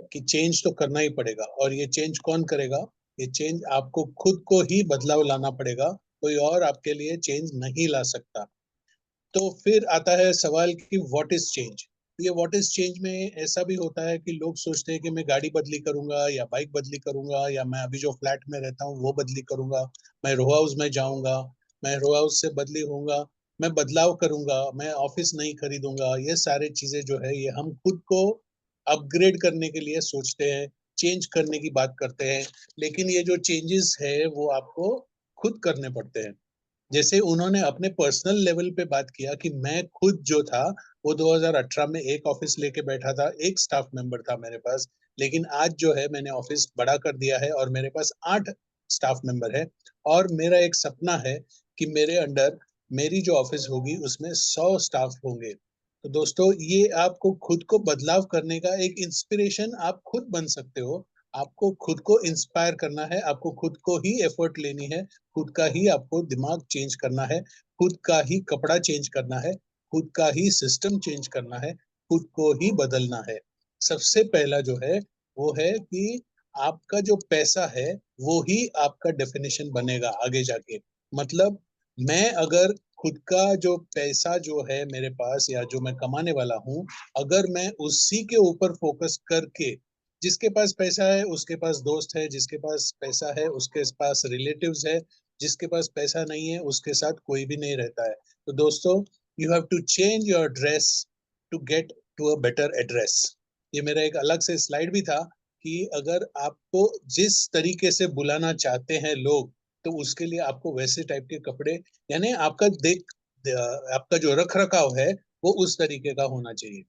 कि चेंज तो करना ही पड़ेगा, और ये चेंज कौन करेगा? ये चेंज आपको खुद को ही बदलाव लाना पड़ेगा, कोई और आपके लिए चेंज नहीं ला सकता। तो फिर आता है सवाल कि व्हाट इज चेंज। ये व्हाट इज चेंज में ऐसा भी होता है कि लोग सोचते हैं कि मैं गाड़ी बदली करूंगा या बाइक बदली करूंगा, या मैं अभी जो फ्लैट में रहता हूँ वो बदली करूंगा, मैं रो हाउस में जाऊंगा, मैं रो हाउस से बदली होऊंगा, मैं बदलाव करूंगा, मैं ऑफिस नहीं खरीदूंगा। ये सारी चीजें जो है ये हम खुद को अपग्रेड करने के लिए सोचते हैं, चेंज करने की बात करते हैं। लेकिन ये जो चेंजेस है वो आपको खुद करने पड़ते हैं। जैसे उन्होंने अपने पर्सनल लेवल पे बात किया कि मैं खुद जो था वो 2018 में एक ऑफिस लेके बैठा था, एक स्टाफ मेंबर था मेरे पास, लेकिन आज जो है मैंने ऑफिस बड़ा कर दिया है और मेरे पास 8 स्टाफ मेंबर है। और मेरा एक सपना है कि मेरे अंडर मेरी जो ऑफिस होगी उसमें 100 स्टाफ होंगे। तो दोस्तों, ये आपको खुद को बदलाव करने का एक इंस्पिरेशन आप खुद बन सकते हो। आपको खुद को इंस्पायर करना है, आपको खुद को ही एफर्ट लेनी है, खुद का ही आपको दिमाग चेंज करना है, खुद का ही कपड़ा चेंज करना है, खुद का ही सिस्टम चेंज करना है, खुद को ही बदलना है। सबसे पहला जो है वो है कि आपका जो पैसा है वो ही आपका डेफिनेशन बनेगा आगे जाके। मतलब मैं अगर खुद का जो पैसा जो है मेरे पास या जो मैं कमाने वाला हूँ, अगर मैं उसी के ऊपर फोकस करके, जिसके पास पैसा है उसके पास दोस्त है, जिसके पास पैसा है उसके पास रिलेटिव्स है, जिसके पास पैसा नहीं है उसके साथ कोई भी नहीं रहता है। तो दोस्तों, you have to change your dress to get to a better address. ये मेरा एक अलग से स्लाइड भी था कि अगर आपको जिस तरीके से बुलाना चाहते हैं लोग, तो उसके लिए आपको वैसे टाइप के कपड़े, यानी आपका जो रख रखाव है वो उस तरीके का होना चाहिए।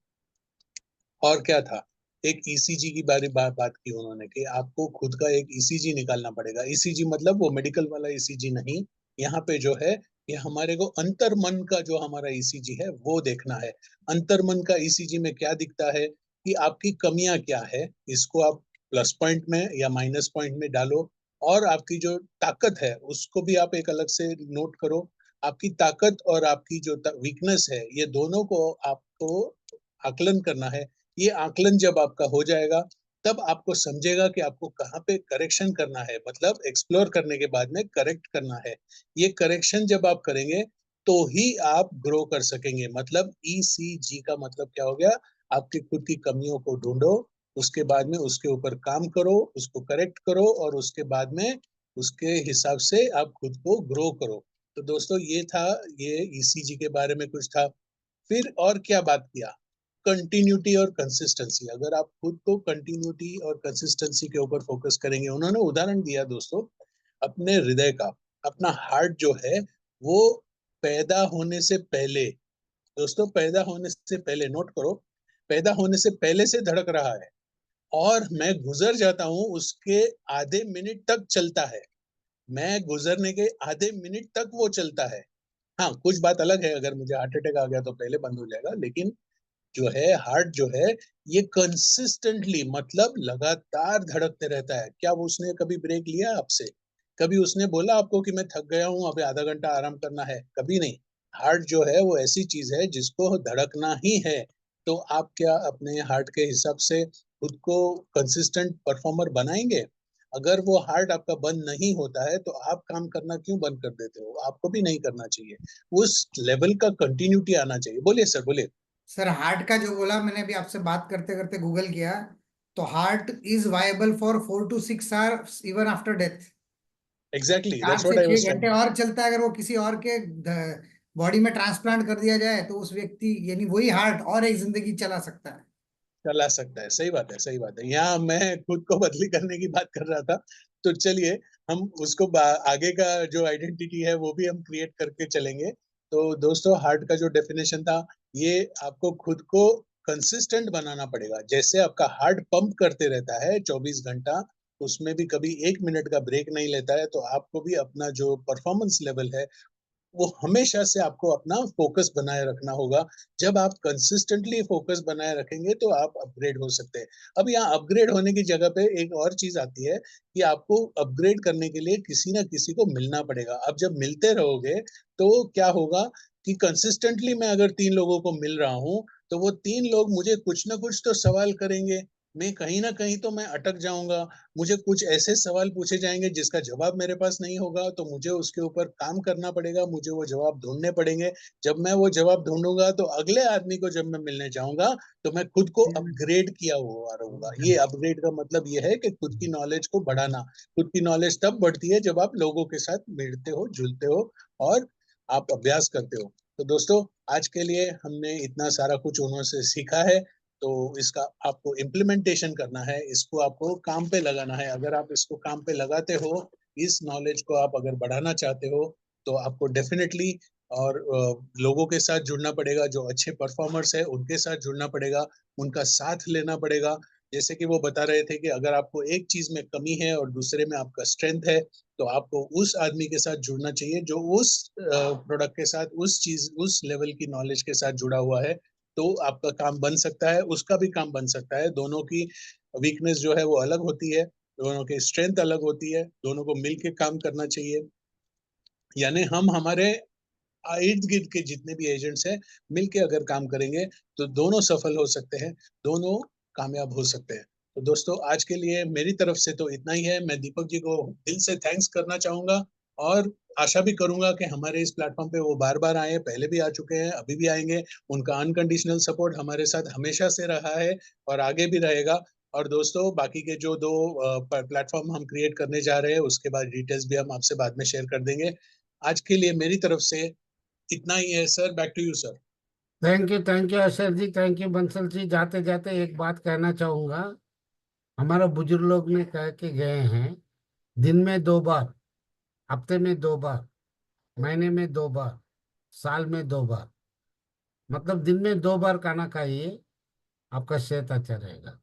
और क्या था, एक ईसीजी की बात की उन्होंने कि आपको खुद का एक ईसीजी निकालना पड़ेगा। ईसीजी मतलब वो मेडिकल वाला ईसीजी नहीं, यहाँ पे जो है ये हमारे को अंतर मन का जो हमारा ईसीजी है वो देखना है। अंतर मन का ईसीजी में क्या दिखता है कि आपकी कमियां क्या है, इसको आप प्लस पॉइंट में या माइनस पॉइंट में डालो, और आपकी जो ताकत है उसको भी आप एक अलग से नोट करो। आपकी ताकत और आपकी जो वीकनेस है ये दोनों को आपको आकलन करना है। ये आकलन जब आपका हो जाएगा तब आपको समझेगा कि आपको कहाँ पे करेक्शन करना है, मतलब एक्सप्लोर करने के बाद में करेक्ट करना है। ये करेक्शन जब आप करेंगे तो ही आप ग्रो कर सकेंगे। मतलब ईसीजी का मतलब क्या हो गया? आपकी खुद की कमियों को ढूंढो, उसके बाद में उसके ऊपर काम करो, उसको करेक्ट करो, और उसके बाद में उसके हिसाब से आप खुद को ग्रो करो। तो दोस्तों, ये था, ये ईसीजी के बारे में कुछ था। फिर और क्या बात किया? कंटिन्यूटी और कंसिस्टेंसी। अगर आप खुद को कंटिन्यूटी और कंसिस्टेंसी के ऊपर फोकस करेंगे, उन्होंने उदाहरण दिया दोस्तों अपने हृदय का। अपना हार्ट जो है वो पैदा होने से पहले, दोस्तों पैदा होने से पहले, नोट करो, पैदा होने से पहले से धड़क रहा है, और मैं गुजर जाता हूँ उसके आधे मिनट तक चलता है। मैं गुजरने के आधे मिनट तक वो चलता है। हाँ, कुछ बात अलग है, अगर मुझे हार्ट अटैक आ गया तो पहले बंद हो जाएगा, लेकिन जो है हार्ट जो है ये कंसिस्टेंटली, मतलब लगातार धड़कते रहता है। क्या वो उसने कभी ब्रेक लिया आपसे? कभी उसने बोला आपको कि मैं थक गया हूं, अभी आधा घंटा आराम करना है? कभी नहीं। हार्ट जो है वो ऐसी चीज है जिसको धड़कना ही है। तो आप क्या अपने हार्ट के हिसाब से खुद को कंसिस्टेंट परफॉर्मर बनाएंगे? अगर वो हार्ट आपका बंद नहीं होता है तो आप काम करना क्यों बंद कर देते हो? आपको भी नहीं करना चाहिए। उस लेवल का कंटिन्यूटी आना चाहिए। बोलिए सर, बोलिए। सर हार्ट का जो बोला, मैंने भी आपसे बात करते करते गूगल किया, तो heart is viable for 4 to 6 hours even after death. Exactly, चार दैट्स से व्हाट आई छह वाज घंटे ट्राइंग। और चलता है। अगर वो किसी और के बॉडी में ट्रांसप्लांट कर दिया जाए तो उस व्यक्ति, यानी वही हार्ट और एक जिंदगी चला सकता है। चला सकता है, सही बात है, सही बात है। यहाँ मैं खुद को बदली करने की बात कर रहा था। तो चलिए हम उसको आगे का जो आइडेंटिटी है वो भी हम क्रिएट करके चलेंगे। तो दोस्तों, हार्ट का जो डेफिनेशन था, ये आपको खुद को कंसिस्टेंट बनाना पड़ेगा। जैसे आपका हार्ट पंप करते रहता है 24 घंटा, उसमें भी कभी 1 मिनट का ब्रेक नहीं लेता है, तो आपको भी अपना जो परफॉर्मेंस लेवल है वो हमेशा से आपको अपना फोकस बनाए रखना होगा। जब आप कंसिस्टेंटली फोकस बनाए रखेंगे तो आप अपग्रेड हो सकते हैं। अब यहाँ अपग्रेड होने की जगह पे एक और चीज आती है कि आपको अपग्रेड करने के लिए किसी ना किसी को मिलना पड़ेगा। अब जब मिलते रहोगे तो क्या होगा कि कंसिस्टेंटली मैं अगर 3 लोगों को मिल रहा हूँ तो वो 3 लोग मुझे कुछ ना कुछ तो सवाल करेंगे। मैं कहीं ना कहीं तो मैं अटक जाऊंगा। मुझे कुछ ऐसे सवाल पूछे जाएंगे जिसका जवाब मेरे पास नहीं होगा, तो मुझे उसके ऊपर काम करना पड़ेगा, मुझे वो जवाब ढूंढने पड़ेंगे। जब मैं वो जवाब ढूंढूंगा तो अगले आदमी को जब मैं मिलने जाऊंगा तो मैं खुद को अपग्रेड किया हुआ रहूंगा। ये अपग्रेड का मतलब ये है कि खुद की नॉलेज को बढ़ाना। खुद की नॉलेज तब बढ़ती है जब आप लोगों के साथ मिलते हो, जुलते हो और आप अभ्यास करते हो। तो दोस्तों, आज के लिए हमने इतना सारा कुछ उन्होंने से सीखा है। तो इसका आपको इम्प्लीमेंटेशन करना है, इसको आपको काम पे लगाना है। अगर आप इसको काम पे लगाते हो, इस नॉलेज को आप अगर बढ़ाना चाहते हो, तो आपको डेफिनेटली और लोगों के साथ जुड़ना पड़ेगा। जो अच्छे परफॉर्मर्स है उनके साथ जुड़ना पड़ेगा, उनका साथ लेना पड़ेगा। जैसे कि वो बता रहे थे कि अगर आपको एक चीज में कमी है और दूसरे में आपका स्ट्रेंथ है, तो आपको उस आदमी के साथ जुड़ना चाहिए जो उस प्रोडक्ट के साथ, उस चीज, उस लेवल की नॉलेज के साथ जुड़ा हुआ है। तो आपका काम बन सकता है, उसका भी काम बन सकता है। दोनों की वीकनेस जो है वो अलग होती है, दोनों की स्ट्रेंथ अलग होती है, दोनों को मिलके काम करना चाहिए। यानी हम हमारे इर्द गिर्द के जितने भी एजेंट्स हैं मिलके अगर काम करेंगे तो दोनों सफल हो सकते हैं, दोनों कामयाब हो सकते हैं। तो दोस्तों, आज के लिए मेरी तरफ से तो इतना ही है। मैं दीपक जी को दिल से थैंक्स करना चाहूंगा और आशा भी करूंगा कि हमारे इस प्लेटफॉर्म पे वो बार बार आए। पहले भी आ चुके हैं, अभी भी आएंगे। उनका अनकंडीशनल सपोर्ट हमारे साथ हमेशा से रहा है और आगे भी रहेगा। और दोस्तों, बाकी के जो 2 प्लेटफॉर्म हम क्रिएट करने जा रहे हैं उसके बाद डिटेल्स भी हम आपसे बाद में शेयर कर देंगे। आज के लिए मेरी तरफ से इतना ही है sir. Back to you sir. Thank you Ashar ji, thank you Bansal ji. जाते जाते एक बात कहना चाहूंगा। हमारा बुजुर्ग लोग ने कह के गए हैं, दिन में 2 बार, हफ्ते में 2 बार, महीने में 2 बार, साल में 2 बार। मतलब दिन में 2 बार खाना खाइए, आपका सेहत अच्छा रहेगा।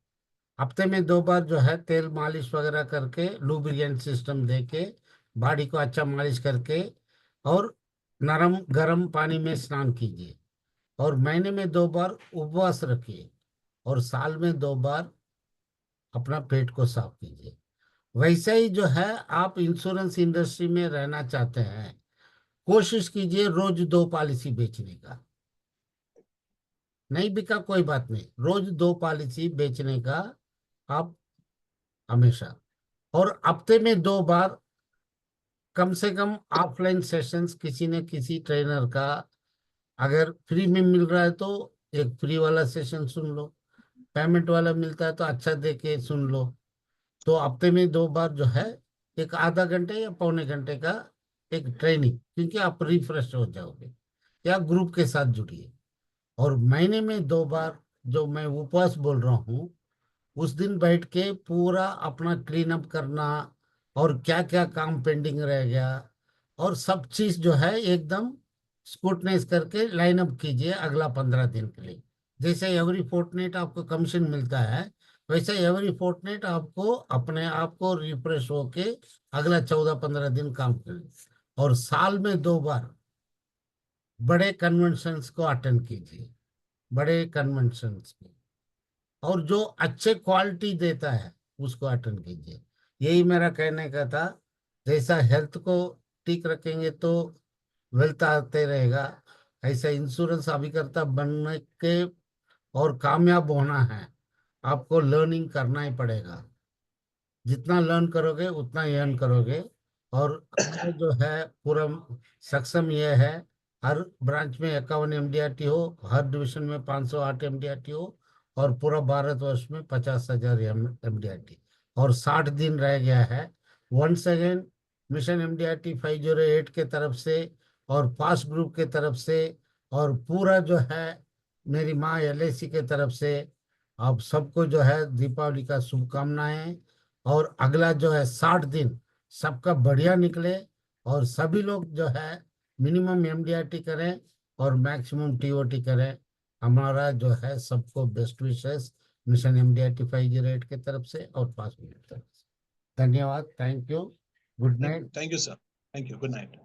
हफ्ते में 2 बार जो है तेल मालिश वगैरह करके, लुब्रिकेंट सिस्टम दे के, बॉडी को अच्छा मालिश करके और नरम गरम पानी में स्नान कीजिए। और महीने में 2 बार उपवास रखिए। और साल में 2 बार अपना पेट को साफ कीजिए। वैसे ही जो है, आप इंश्योरेंस इंडस्ट्री में रहना चाहते हैं, कोशिश कीजिए रोज 2 पॉलिसी बेचने का। नहीं बिका कोई बात नहीं, रोज 2 पॉलिसी बेचने का आप हमेशा। और हफ्ते में 2 बार कम से कम ऑफलाइन सेशंस किसी न किसी ट्रेनर का, अगर फ्री में मिल रहा है तो एक फ्री वाला सेशन सुन लो, पेमेंट वाला मिलता है तो अच्छा दे के सुन लो। तो हफ्ते में 2 बार जो है, एक आधा घंटे या पौने घंटे का एक ट्रेनिंग, क्योंकि आप रिफ्रेश हो जाओगे। या ग्रुप के साथ जुड़िए। और महीने में 2 बार जो मैं उपवास बोल रहा हूँ, उस दिन बैठ के पूरा अपना क्लीन अप करना, और क्या क्या काम पेंडिंग रह गया, और सब चीज जो है एकदम स्क्रूटनाइज करके लाइन अप कीजिए अगला 15 दिन के लिए। जैसे एवरी फोर्टनाइट आपको कमीशन मिलता है, वैसे एवरी फोर्टनाइट आपको अपने आप को रिफ्रेश होके अगला 14-15 दिन काम करें। और साल में 2 बार बड़े कन्वेंशंस को अटेंड कीजिए, बड़े कन्वेंशंस को। और जो अच्छे क्वालिटी देता है उसको अटेंड कीजिए। यही मेरा कहने का था। जैसा हेल्थ को ठीक रखेंगे तो वेल्थ आते रहेगा, ऐसा इंश्योरेंस अभिकर्ता बनने के और कामयाब होना है, आपको लर्निंग करना ही पड़ेगा। जितना लर्न करोगे उतना ही अर्न करोगे। और हमारा जो है पूरा सक्षम ये है, हर ब्रांच में 51 MDRT हो, हर डिवीजन में 508 MDRT हो, और पूरा भारतवर्ष में 50,000 MDRT। और 60 दिन रह गया है। वंस अगेन, मिशन MDRT 508 के तरफ से और फास्ट ग्रुप के तरफ से और पूरा जो है मेरी माँ LIC के तरफ से, आप सबको जो है दीपावली का शुभकामनाएं। और अगला जो है 60 दिन सबका बढ़िया निकले, और सभी लोग जो है मिनिमम MDRT करें और मैक्सिमम TOT करें। हमारा जो है सबको बेस्ट विशेस मिशन MDRT 508 की तरफ से और फास्ट ग्रुप की तरफ से। धन्यवाद, thank you, good night. Thank you sir. Thank you. Good night.